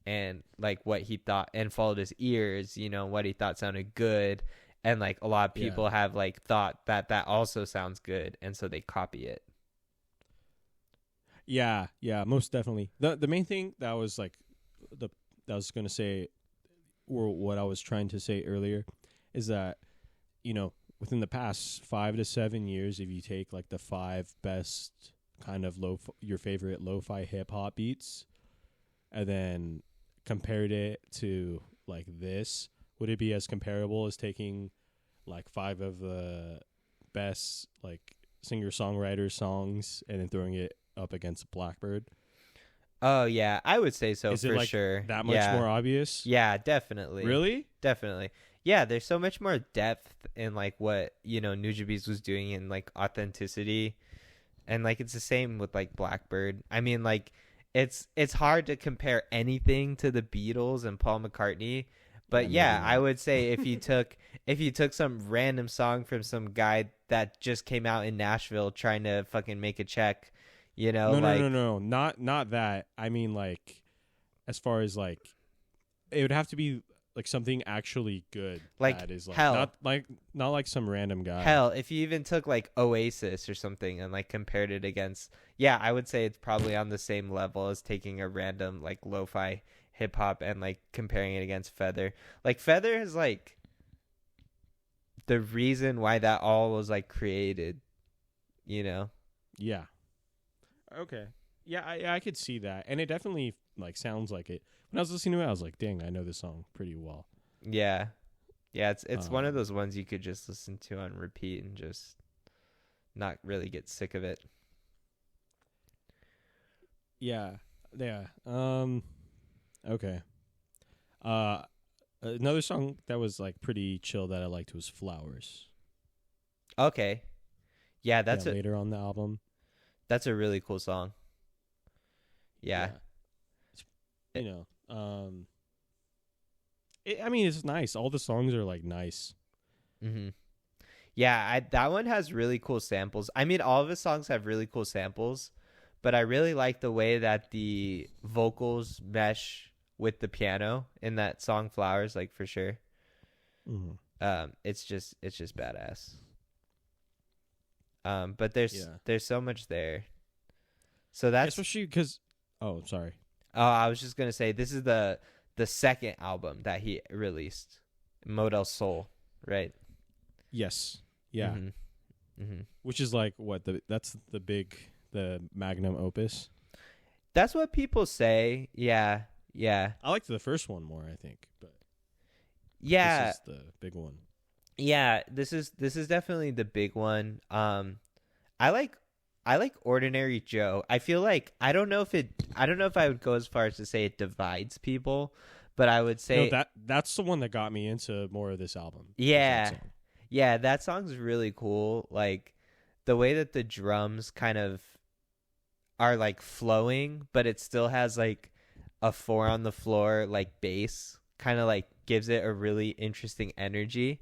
and like what he thought, and followed his ears, what he thought sounded good. And like a lot of people have like thought that also sounds good, and so they copy it. Yeah, most definitely. The main thing that was like that I was going to say, or what I was trying to say earlier, is that within the past 5 to 7 years, if you take like the 5 best kind of your favorite lo-fi hip hop beats, and then compared it to like this, would it be as comparable as taking like 5 of the best like singer-songwriter songs and then throwing it up against Blackbird? Oh yeah, I would say so Is it for like sure. that much Yeah. more obvious? Yeah, definitely. Really? Definitely. Yeah, there's so much more depth in like what, Nujabes was doing in like authenticity. And like it's the same with like Blackbird. I mean like it's hard to compare anything to the Beatles and Paul McCartney. Yeah, But maybe yeah, I not. would say if you took some random song from some guy that just came out in Nashville trying to fucking make a check, No, no, no, like no, not that. I mean, like, as far as like, it would have to be like something actually good like that is like hell, not like some random guy. hell, if you even took like Oasis or something and like compared it against, yeah, I would say it's probably on the same level as taking a random like lo-fi hip hop and like comparing it against Feather. Like Feather is like the reason why that all was like created, you know? Yeah. Okay. Yeah, I could see that, and it definitely like sounds like it. When I was listening to it, I was like, "Dang, I know this song pretty well." Yeah. Yeah, it's one of Um, those ones you could just listen to on repeat and just not really get sick of it. yeah, yeah. Okay. Uh, Another song that was like pretty chill that I liked was "Flowers." Okay. Yeah, Yeah, later on the album. that's a really cool song. Yeah. It's, you know, I mean, it's nice. All the songs are like nice. Mhm. Yeah, that one has really cool samples. I mean, all of his songs have really cool samples, but I really like the way that the vocals mesh with the piano in that song Flowers, like for sure. Mm-hmm. It's just badass. But there's Yeah, there's so much there. So that's especially because. Oh, sorry. I was just gonna say this is the second album that he released, Model Soul, right? Yes. Yeah. Mm-hmm. Which is like what that's the magnum opus. That's what people say. Yeah, yeah, I liked the first one more, I think, but yeah, this is the big one. yeah. This is definitely the big one. I like Ordinary Joe. I feel like I don't know if I would go as far as to say it divides people, but I would No, say that's the one that got me into more of this album. Was that yeah, song. yeah. That song's really cool. Like the way that the drums kind of are like flowing, but it still has like a four on the floor like bass, kind of like gives it a really interesting energy.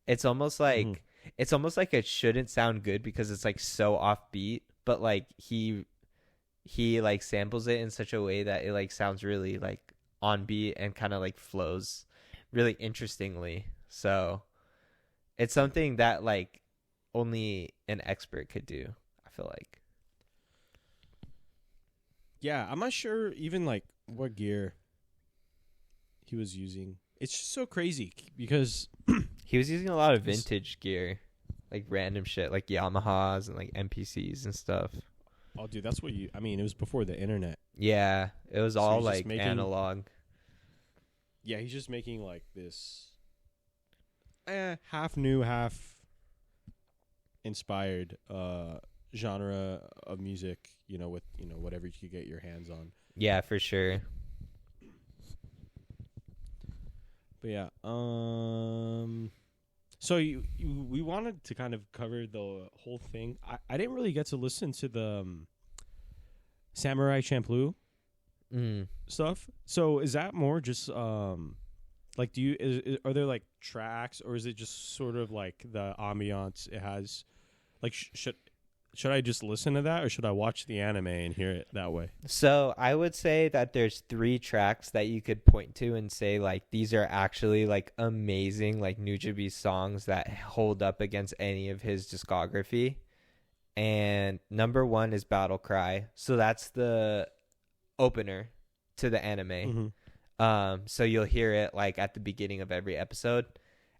It's almost Mhm. like it's almost like it shouldn't sound good because it's like so offbeat, but like he like samples it in such a way that it like sounds really like on beat and kind of like flows really interestingly. So it's something that like only an expert could do, I feel like. Yeah, I'm not sure even like what gear he was using. It's just so crazy because He was using a lot of this- vintage gear, like random shit, like Yamahas and like MPCs and stuff. oh, dude, that's what you. I mean, it was before the internet. Yeah, it was So all he's just like making- analog. Yeah, he's just making like this, half new, half inspired genre of music. With whatever you could get your hands on. Yeah, for sure. But yeah, so we wanted to kind of cover the whole thing. I didn't really get to listen to the Samurai Champloo Mm. stuff. So is that more just like are there like tracks, or is it just sort of like the ambiance it has? Like should I just listen to that, or should I watch the anime and hear it that way? So I would say that there's 3 tracks that you could point to and say like these are actually like amazing like Nujabes songs that hold up against any of his discography. And number 1 is Battle Cry. So that's the opener to the anime. Mm-hmm. So you'll hear it like at the beginning of every episode,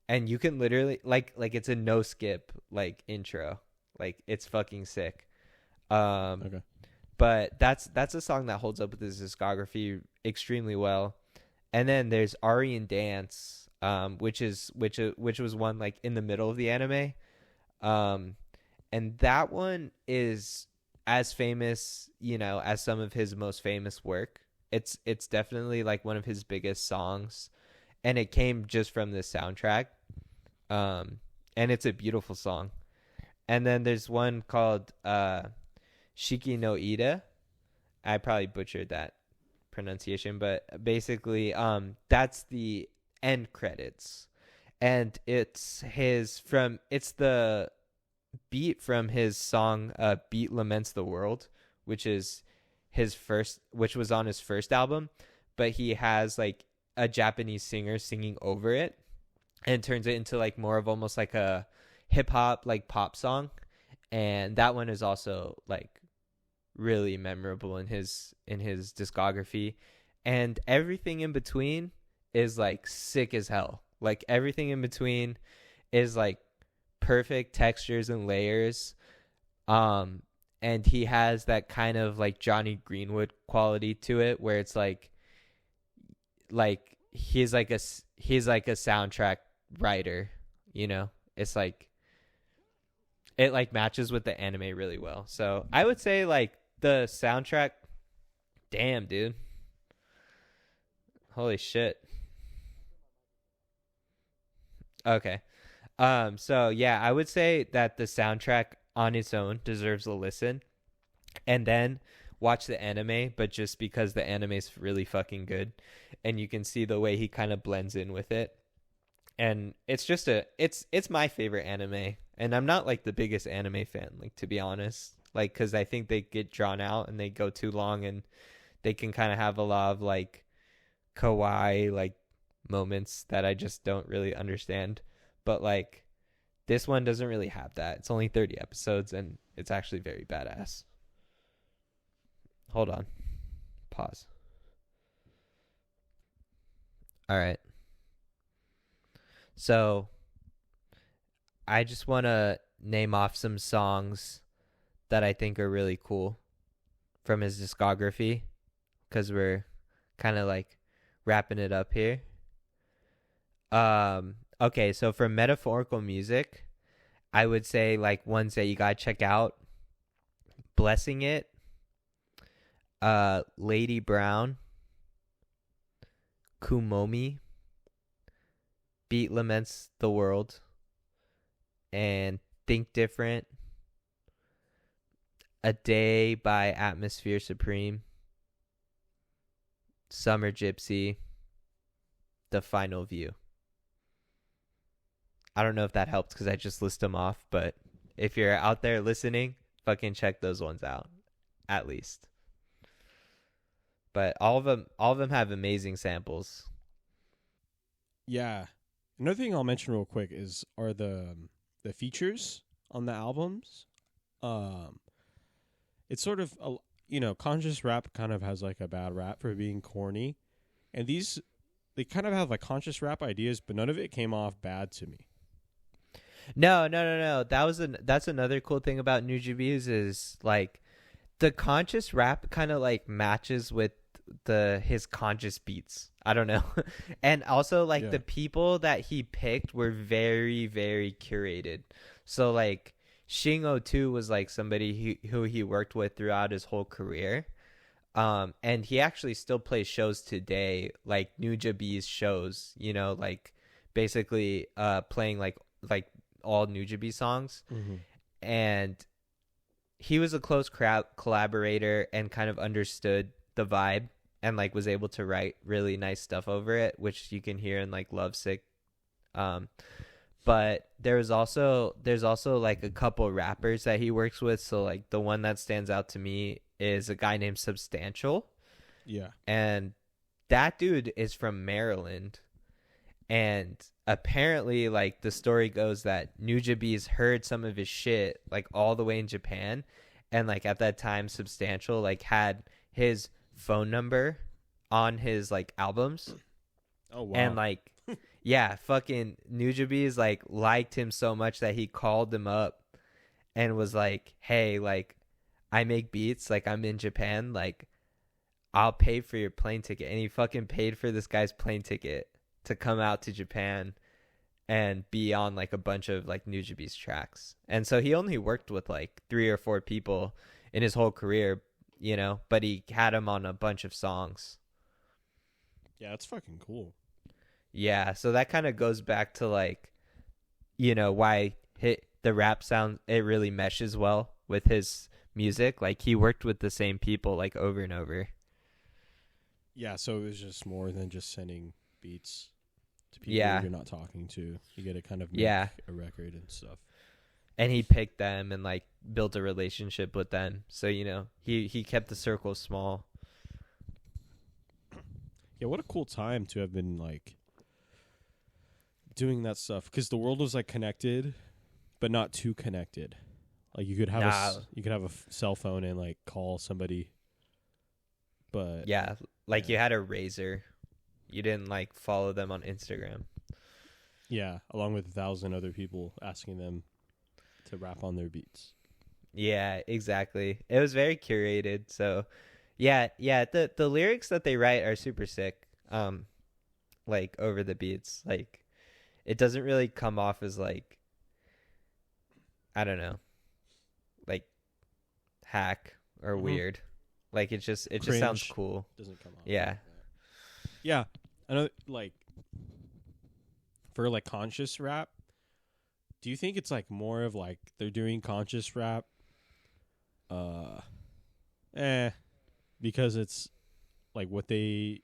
and you can literally like it's a no skip like intro. Like it's fucking sick. Okay. But that's a song that holds up with his discography extremely well. And then there's Aryan Dance, which was one like in the middle of the anime. And that one is as famous, as some of his most famous work. It's definitely like one of his biggest songs, and it came just from this soundtrack. And it's a beautiful song. And then there's one called Shiki no Ida. I probably butchered that pronunciation, but basically that's the end credits. And it's the beat from his song Beat Laments the World, which was on his first album, but he has like a Japanese singer singing over it and turns it into like more of almost like a hip hop like pop song. And that one is also like really memorable in his discography. And everything in between is like sick as hell. Like everything in between is like perfect textures and layers. And he has that kind of like Johnny Greenwood quality to it, where it's like he's like a soundtrack writer, It's like it like matches with the anime really well. So I would say like the soundtrack, damn dude, holy shit. Okay. So yeah, I would say that the soundtrack on its own deserves a listen, and then watch the anime, but just because the anime is really fucking good and you can see the way he kind of blends in with it. And it's just it's my favorite anime, and I'm not like the biggest anime fan, like, to be honest, like, because I think they get drawn out and they go too long, and they can kind of have a lot of like kawaii like moments that I just don't really understand. But like this one doesn't really have that. It's only 30 episodes and it's actually very badass. Hold on. Pause. All right. So I just want to name off some songs that I think are really cool from his discography, because we're kind of like wrapping it up here. Okay, so for metaphorical music, I would say like ones that you gotta check out: Blessing It, Lady Brown, Kumomi, Beat Laments the World, and Think Different, A Day by Atmosphere Supreme, Summer Gypsy, The Final View. I don't know if that helped because I just list them off, but if you're out there listening, fucking check those ones out, at least. But all of them have amazing samples. Yeah. Another thing I'll mention real quick are the features on the albums. It's sort of conscious rap kind of has like a bad rap for being corny, and they kind of have like conscious rap ideas, but none of it came off bad to me. No. That's another cool thing about Nujabes is like the conscious rap kind of like matches with his conscious beats. I don't know. And also like the people that he picked were very, very curated. So like Shingo 2 was like somebody who he worked with throughout his whole career. And he actually still plays shows today, like Nujabes shows, like basically playing like all Nujabes songs. Mm-hmm. And he was a close collaborator and kind of understood the vibe and like was able to write really nice stuff over it, which you can hear in like Lovesick. But there's also like a couple rappers that he works with. So like the one that stands out to me is a guy named Substantial. Yeah. And that dude is from Maryland. And apparently like the story goes that Nujabes heard some of his shit like all the way in Japan. And like at that time, Substantial like had his phone number on his like albums. Oh wow. And like yeah, fucking Nujabes like liked him so much that he called him up and was like, hey, like I make beats, like I'm in Japan, like I'll pay for your plane ticket. And he fucking paid for this guy's plane ticket to come out to Japan and be on like a bunch of like Nujabes tracks. And so he only worked with like 3 or 4 people in his whole career, but he had him on a bunch of songs. Yeah, that's fucking cool. Yeah, so that kind of goes back to like, why the rap sound, it really meshes well with his music. Like he worked with the same people like over and over. Yeah, so it was just more than just sending beats to people you're not talking to. You get to kind of make a record and stuff. And he picked them and like built a relationship with them. So, he kept the circle small. Yeah, what a cool time to have been like doing that stuff, because the world was like connected, but not too connected. Like you could have a cell phone and like call somebody, but you had a razor. You didn't like follow them on Instagram. Yeah, along with 1,000 other people asking them to rap on their beats. Yeah, exactly. It was very curated. So, yeah. The lyrics that they write are super sick. Like over the beats, like it doesn't really come off as like, I don't know, like hack or weird. Like it just sounds cool. Doesn't come off. Yeah. Yeah. I know, like for like conscious rap, do you think it's like more of like they're doing conscious rap because it's like what they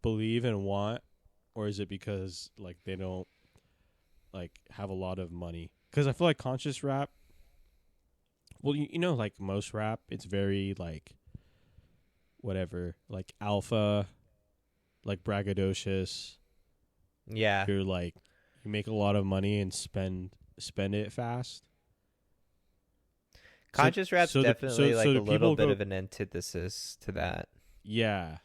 believe and want, or is it because like they don't like have a lot of money? Because I feel like conscious rap, well, like most rap, it's very like whatever, like alpha, like braggadocious. Yeah. You're like, you make a lot of money and spend it fast. Conscious rap's definitely like a little bit of an antithesis to that. Yeah.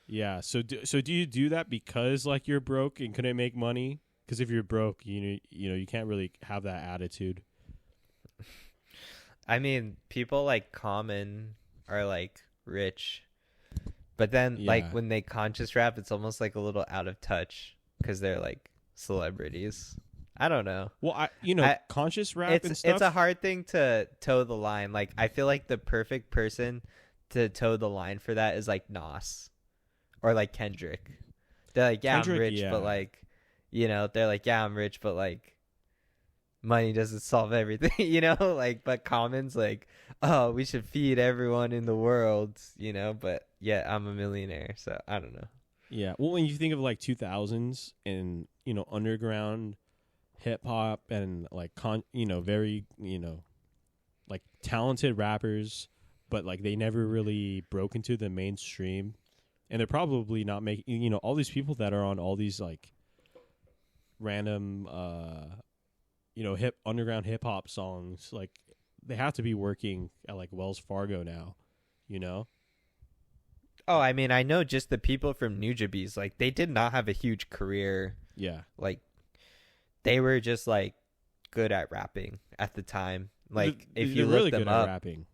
So do you do that because like you're broke and couldn't make money? Because if you're broke, you can't really have that attitude. I mean, people like Common are like rich, but then like when they conscious rap, it's almost like a little out of touch because they're like celebrities. I don't know. Well, conscious rap and stuff. It's a hard thing to toe the line. Like I feel like the perfect person to toe the line for that is like Nas or like Kendrick. They're like, yeah, I'm rich, but like, they're like, yeah, I'm rich, but like money doesn't solve everything, like, but Common's like, oh, we should feed everyone in the world, but yeah, I'm a millionaire. So I don't know. Yeah. Well, when you think of like 2000s and, underground hip hop and like, very, like talented rappers, but like they never really broke into the mainstream, and they're probably not making, all these people that are on all these like random, underground hip hop songs, like they have to be working at like Wells Fargo now, Oh, I mean, I know just the people from Nujabes, like they did not have a huge career. Yeah. Like they were just like good at rapping at the time. Like if you look them up, rapping.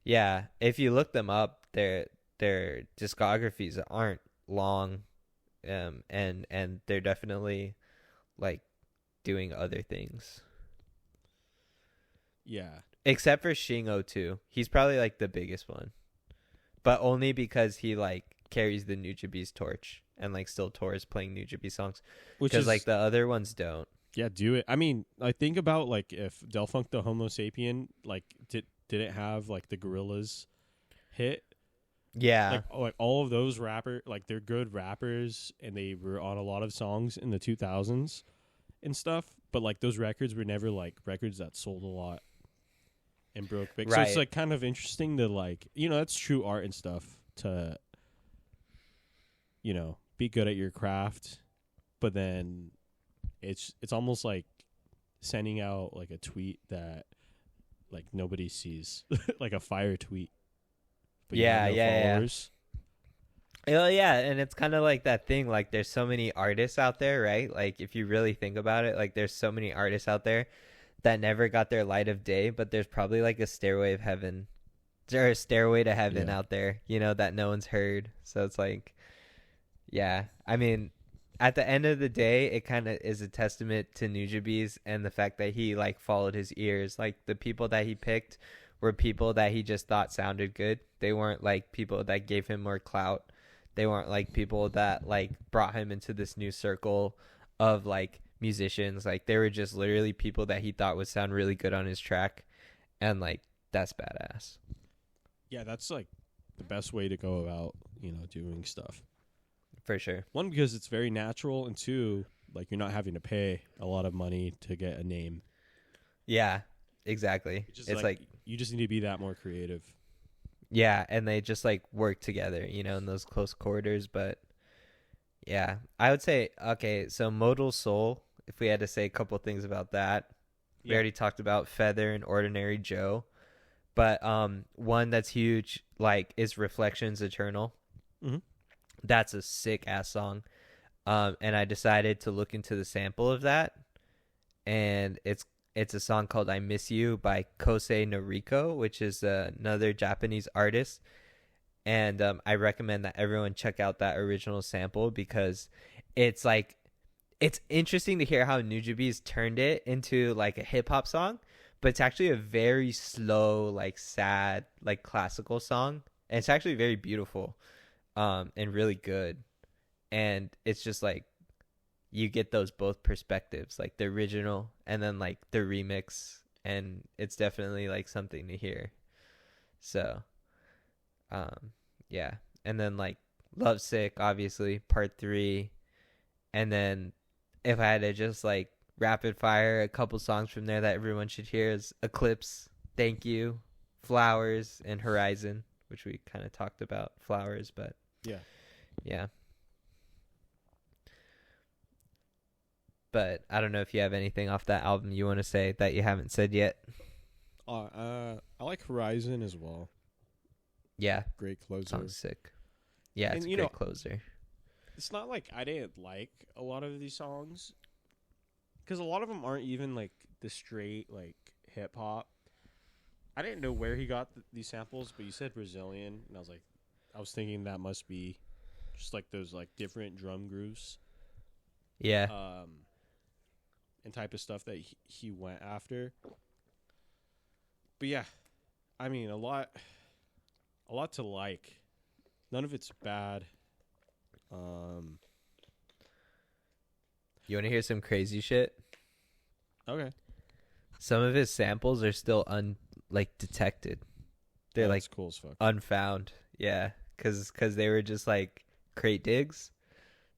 Yeah, if you look them up, their discographies aren't long, and they're definitely like doing other things. Yeah. Except for Shingo too. He's probably like the biggest one. But only because he like carries the Nujabes torch and like still tours playing Nujabes songs. Because like the other ones don't. Yeah, do it. I mean, I think about like if Del Funk the Homo Sapien like didn't have like the Gorillaz hit. Yeah. Like all of those rappers, like they're good rappers and they were on a lot of songs in the 2000s and stuff, but like those records were never like records that sold a lot and broke big. Right. So it's like kind of interesting to like, that's true art and stuff to, be good at your craft, but then it's almost like sending out like a tweet that like nobody sees, like a fire tweet. But followers. Well, yeah, and it's kind of like that thing, like there's so many artists out there, right? Like if you really think about it, like there's so many artists out there that never got their light of day, but there's probably like a stairway of heaven or a stairway to heaven out there, that no one's heard. So it's like, yeah, I mean, at the end of the day, it kind of is a testament to Nujabes and the fact that he like followed his ears. Like the people that he picked were people that he just thought sounded good. They weren't like people that gave him more clout. They weren't like people that like brought him into this new circle of like musicians. Like they were just literally people that he thought would sound really good on his track, and like that's badass. Yeah, that's like the best way to go about, doing stuff. For sure. One, because it's very natural, and two, like you're not having to pay a lot of money to get a name. Yeah, exactly. It's like you just need to be that more creative. Yeah, and they just like work together, in those close quarters. But yeah, I would say, okay, so Modal Soul, if we had to say a couple things about that, we already talked about Feather and Ordinary Joe. But one that's huge, like, is Reflections Eternal. Mm-hmm. That's a sick ass song. And I decided to look into the sample of that, and it's a song called I Miss You by Kosei Noriko, which is another Japanese artist. And I recommend that everyone check out that original sample, because it's like, it's interesting to hear how Nujabes turned it into like a hip hop song, but it's actually a very slow, like sad, like classical song. And it's actually very beautiful and really good. And it's just like, you get those both perspectives, like the original and then like the remix, and it's definitely like something to hear. So yeah, and then like Lovesick, obviously, part 3. And then if I had to just like rapid fire a couple songs from there that everyone should hear, is Eclipse, Thank You, Flowers, and Horizon, which we kind of talked about Flowers, but yeah. But I don't know if you have anything off that album you want to say that you haven't said yet. I like Horizon as well. Yeah. Great closer. Sounds sick. Yeah, it's a great closer. It's not like I didn't like a lot of these songs, because a lot of them aren't even like the straight like hip hop. I didn't know where he got these samples, but you said Brazilian, and I was thinking that must be just like those like different drum grooves. Yeah. And type of stuff that he went after. But yeah, I mean, a lot to like. None of it's bad. You want to hear some crazy shit? Okay. Some of his samples are still detected. They're like cool as fuck. Unfound. Yeah, cuz they were just like crate digs.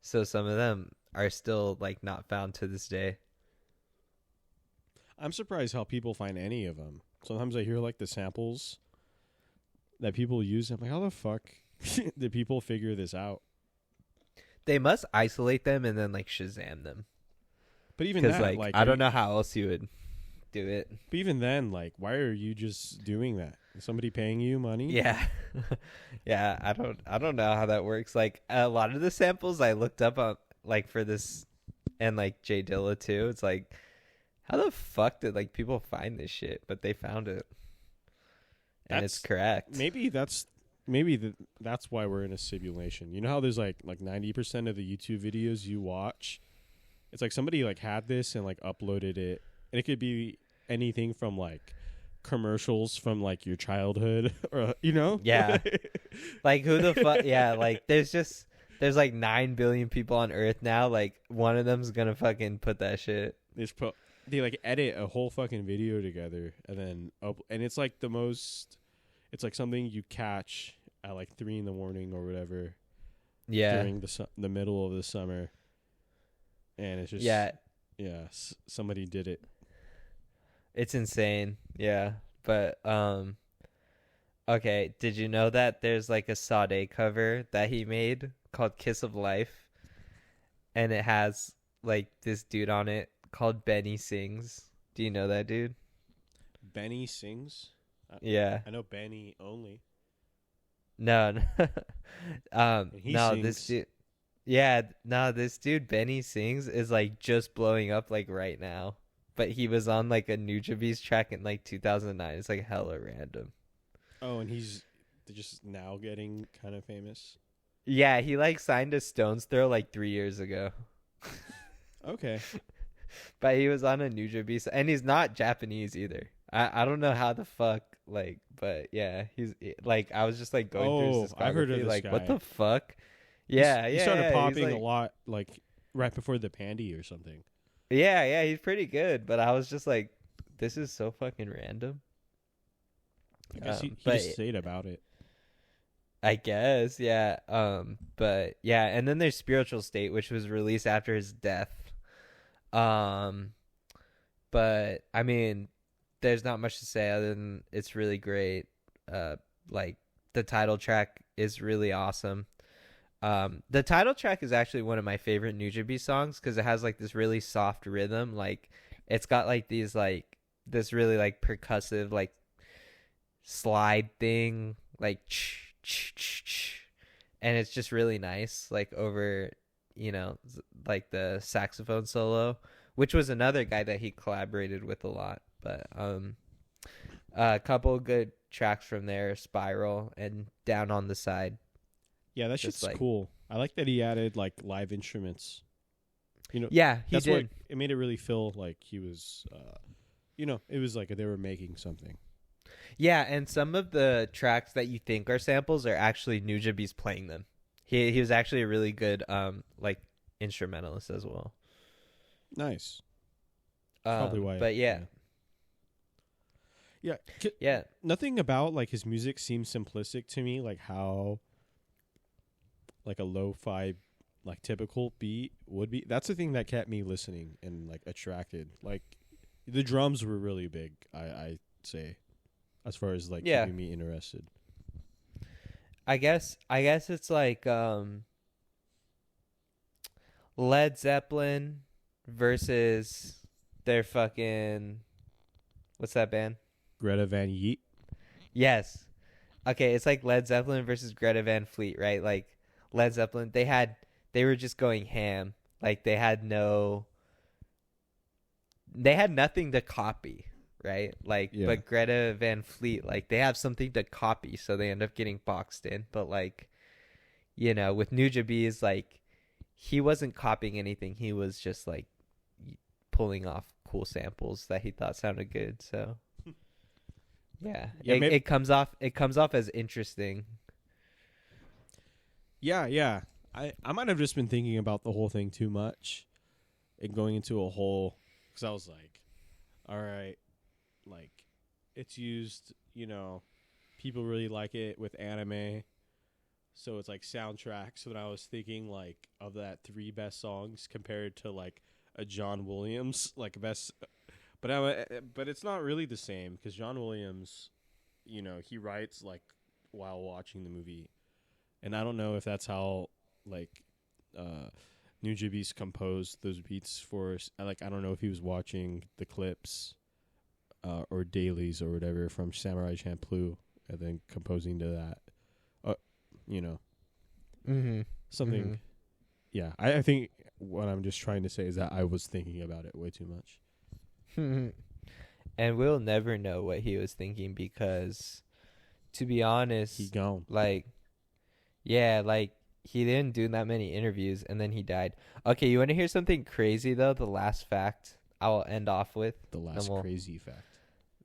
So some of them are still like not found to this day. I'm surprised how people find any of them. Sometimes I hear like the samples that people use. I'm like, how the fuck did people figure this out? They must isolate them and then like Shazam them. But even that, like I don't know how else you would do it. But even then, like, why are you just doing that? Is somebody paying you money? Yeah. Yeah, I don't know how that works. Like a lot of the samples I looked up on like for this, and like Jay Dilla too. It's like, how the fuck did like people find this shit? But they found it. And it's correct. Maybe that's why we're in a simulation. You know how there's like 90% of the YouTube videos you watch, it's like somebody like had this and like uploaded it, and it could be anything from like commercials from like your childhood, or Yeah. Like who the fuck? Yeah, like there's like 9 billion people on Earth now. Like one of them's gonna fucking put that shit. They like edit a whole fucking video together and then and it's like it's like something you catch at like 3 a.m. or whatever. Yeah. During the middle of the summer, and it's just somebody did it. It's insane. Yeah, but okay. Did you know that there's like a Sade cover that he made called "Kiss of Life," and it has like this dude on it called Benny Sings. Do you know that dude? Benny Sings? Yeah. I know Benny only. No. Sings. This dude. Yeah, no, this dude Benny Sings is like just blowing up like right now. But he was on like a Nujabes track in like 2009. It's like hella random. Oh, and he's just now getting kind of famous. Yeah, he like signed a Stones Throw like 3 years ago. Okay. But he was on a Nujabes, and he's not Japanese either. I don't know how the fuck, like, but yeah, he's like, I was just like going through his Oh, I've heard of discography, this like, what guy. the fuck? He's Yeah, he yeah, started yeah. He's popping a like, lot like right before the pandy or something. yeah, yeah, he's pretty good, but I was just like, this is so fucking random. I guess he But just stayed about it. I guess, yeah. But yeah, and then there's Spiritual State, which was released after his death. Um, but I mean, there's not much to say other than it's really great. Like the title track is really awesome. The title track is actually one of my favorite Nujabes songs because it has like this really soft rhythm. Like it's got like these like this really like percussive like slide thing, like and it's just really nice. Like over, like the saxophone solo, which was another guy that he collaborated with a lot. But a couple good tracks from there, Spiral and Down on the Side. Yeah, that Just shit's like, cool. I like that he added like live instruments. yeah, he That's did. what it made it really feel like he was. It was like they were making something. Yeah, and some of the tracks that you think are samples are actually Nujabes playing them. He was actually a really good like instrumentalist as well. Nice. Probably why. But yeah. Yeah. Yeah. Nothing about like his music seems simplistic to me. Like how, like a lo-fi, like typical beat would be. That's the thing that kept me listening and like attracted. Like the drums were really big. I say, as far as like keeping me interested. I guess it's like Led Zeppelin versus their fucking, what's that band? Greta Van Yeet. Yes. Okay, it's like Led Zeppelin versus Greta Van Fleet, right? Like Led Zeppelin, they were just going ham. Like they had nothing to copy, right? Like, Yeah. but Greta Van Fleet, like they have something to copy, so they end up getting boxed in. But like, with Nujabes, like he wasn't copying anything. He was just like pulling off cool samples that he thought sounded good. So yeah, it comes off as interesting. Yeah. I might have just been thinking about the whole thing too much and going into a whole, because I was like, all right, like it's used, people really like it with anime. So it's like soundtracks. So then I was thinking like of that 3 best songs compared to like a John Williams like best, but it's not really the same because John Williams, he writes like while watching the movie, and I don't know if that's how like Nujabes composed those beats for us. Like I don't know if he was watching the clips or dailies or whatever from Samurai Champloo and then composing to that. Something. Mm-hmm. Yeah, I think what I'm just trying to say is that I was thinking about it way too much. And we'll never know what he was thinking because, to be honest, He gone. like, yeah, like he didn't do that many interviews and then he died. Okay, you want to hear something crazy though? The last fact I'll end off with. The last crazy fact.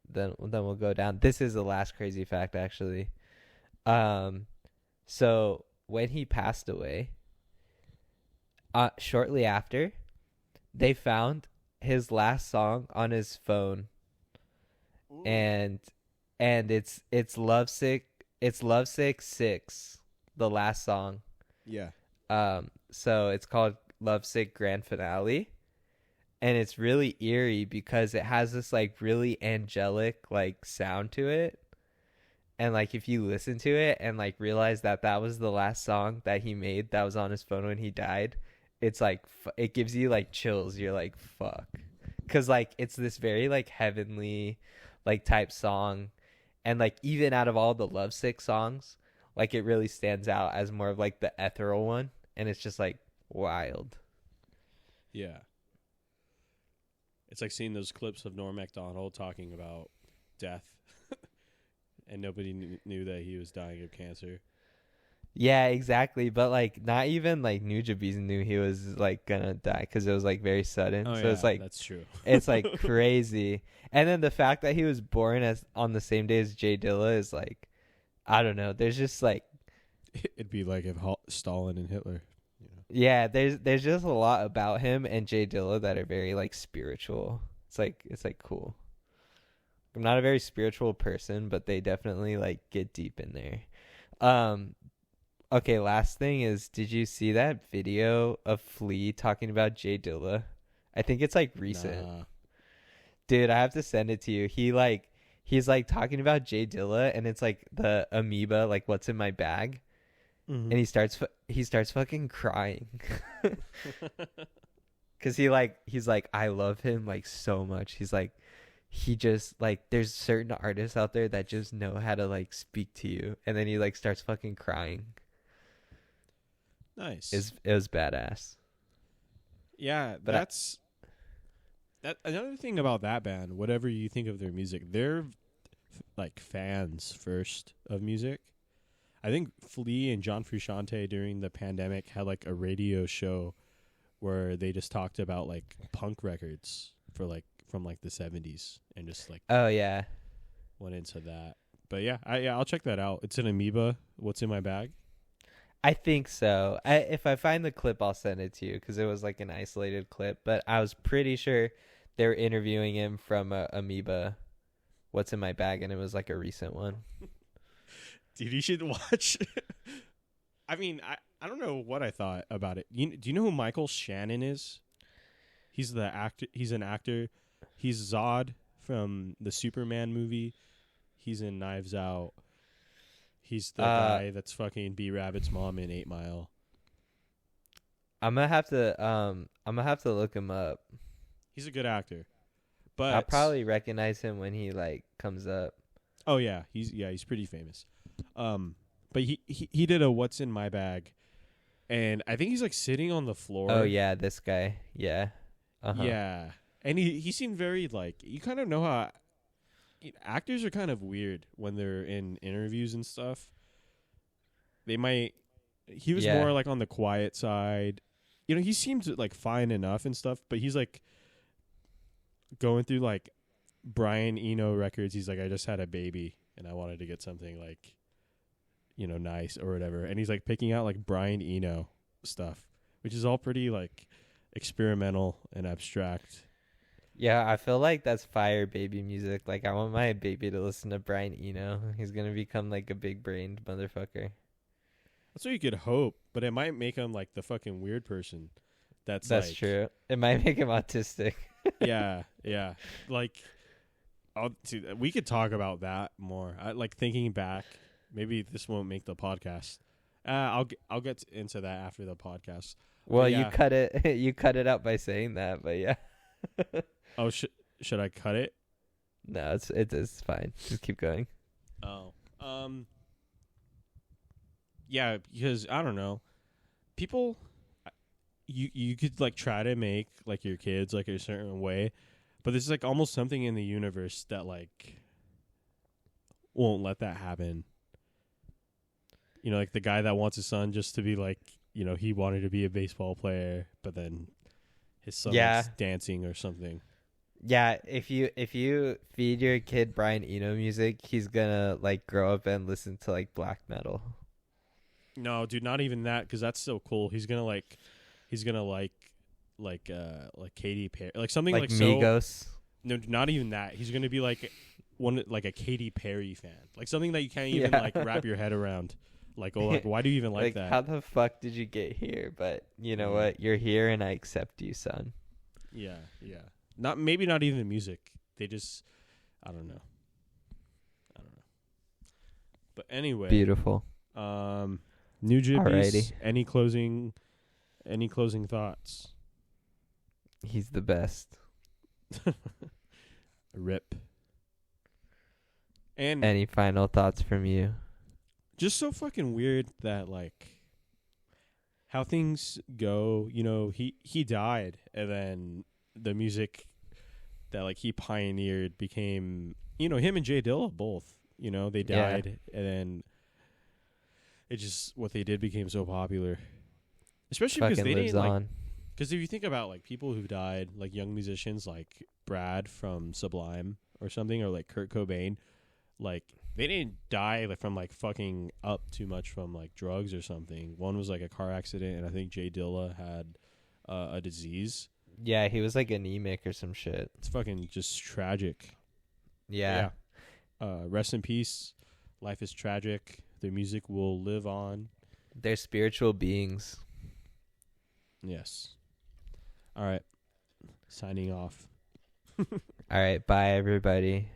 Then we'll go down. This is the last crazy fact actually. So when he passed away, shortly after, they found his last song on his phone. Ooh. and it's Lovesick 6, the last song. Yeah. So it's called Lovesick Grand Finale, and it's really eerie because it has this like really angelic like sound to it. And like if you listen to it and like realize that was the last song that he made that was on his phone when he died, it's like it gives you like chills. You're like, fuck, because like it's this very like heavenly like type song, and like even out of all the Lovesick songs, like it really stands out as more of like the ethereal one, and it's just like wild. Yeah. It's like seeing those clips of Norm Macdonald talking about death, and nobody knew that he was dying of cancer. Yeah, exactly. But like, not even like Nujabes knew he was like gonna die because it was like very sudden. Oh So yeah, that's true. it's like crazy. And then the fact that he was born as on the same day as Jay Dilla is like, I don't know. There's just like, It'd be like if Stalin and Hitler. You know. yeah, there's just a lot about him and Jay Dilla that are very like spiritual. It's like cool. I'm not a very spiritual person, but they definitely like get deep in there. Um, okay, last thing is, did you see that video of Flea talking about Jay Dilla? I think it's like recent. Nah. Dude, I have to send it to you. He's like talking about Jay Dilla, and it's like the amoeba, like what's in my bag, Mm-hmm. and he starts fucking crying. Cause he's like I love him like so much. He's like he just like there's certain artists out there that just know how to like speak to you, and then he like starts fucking crying. Nice. It was badass. Yeah, But that's that. Another thing about that band, whatever you think of their music, they're like fans first of music. I think Flea and John Frusciante during the pandemic had like a radio show where they just talked about like punk records for like from like the 70s and just like oh yeah, went into that. But yeah, I'll check that out. It's an amoeba. What's in my bag? I think so. If I find the clip, I'll send it to you because it was like an isolated clip. But I was pretty sure they were interviewing him from Amoeba. What's in my bag, and it was like a recent one. Dude, you should watch. I mean, I don't know what I thought about it. Do you know who Michael Shannon is? He's the actor. He's an actor. He's Zod from the Superman movie. He's in Knives Out. He's the guy that's fucking B Rabbit's mom in 8 Mile. I'm gonna have to look him up. He's a good actor. But I'll probably recognize him when he like comes up. oh yeah, he's pretty famous. But he did a What's in My Bag, and I think he's like sitting on the floor. Oh yeah, this guy. Yeah. Uh-huh. Yeah, and he seemed very like, you kind of know how actors are kind of weird when they're in interviews and stuff. He was Yeah. more like on the quiet side. You know, he seems like fine enough and stuff, but he's like going through like Brian Eno records. He's like, I just had a baby and I wanted to get something like, you know, nice or whatever. And he's like picking out like Brian Eno stuff, which is all pretty like experimental and abstract. Yeah, I feel like that's fire baby music. Like I want my baby to listen to Brian Eno. He's gonna become like a big brained motherfucker. That's what you could hope, but it might make him like the fucking weird person. That's like, true. It might make him autistic. yeah. Like, we could talk about that more. Like thinking back, maybe this won't make the podcast. I'll get into that after the podcast. Well, yeah. you cut it out by saying that, but yeah. Oh, should I cut it? No, it's fine. Just keep going. Oh, yeah, because I don't know, people. You could like try to make like your kids like a certain way, but there's like almost something in the universe that like won't let that happen. You know, like the guy that wants his son just to be like, you know, he wanted to be a baseball player, but then his son likes dancing or something. Yeah, if you feed your kid Brian Eno music, he's gonna like grow up and listen to like black metal. No, dude, not even that, because that's so cool. He's gonna like Katy Perry, like something like Migos. So, no, not even that. He's gonna be like a Katy Perry fan, like something that you can't even like wrap your head around. Like, oh, like why do you even like that? How the fuck did you get here? But you know what? You're here, and I accept you, son. Yeah. Maybe not even music. They just, I don't know. But anyway, Beautiful. Nujabes, any closing thoughts? He's the best. Rip. And any final thoughts from you? Just so fucking weird that like how things go. You know, he died, and then the music that like he pioneered became, you know, him and Jay Dilla both. You know, they died, and then it just what they did became so popular, especially because Fucking they lives didn't like. on. Because if you think about like people who've died, like young musicians like Brad from Sublime or something, or like Kurt Cobain, like they didn't die like from like fucking up too much from like drugs or something. One was like a car accident, and I think Jay Dilla had a disease. Yeah, he was like anemic or some shit. It's fucking just tragic. Yeah. Rest in peace. Life is tragic. Their music will live on. They're spiritual beings. Yes. All right. Signing off. All right, bye everybody.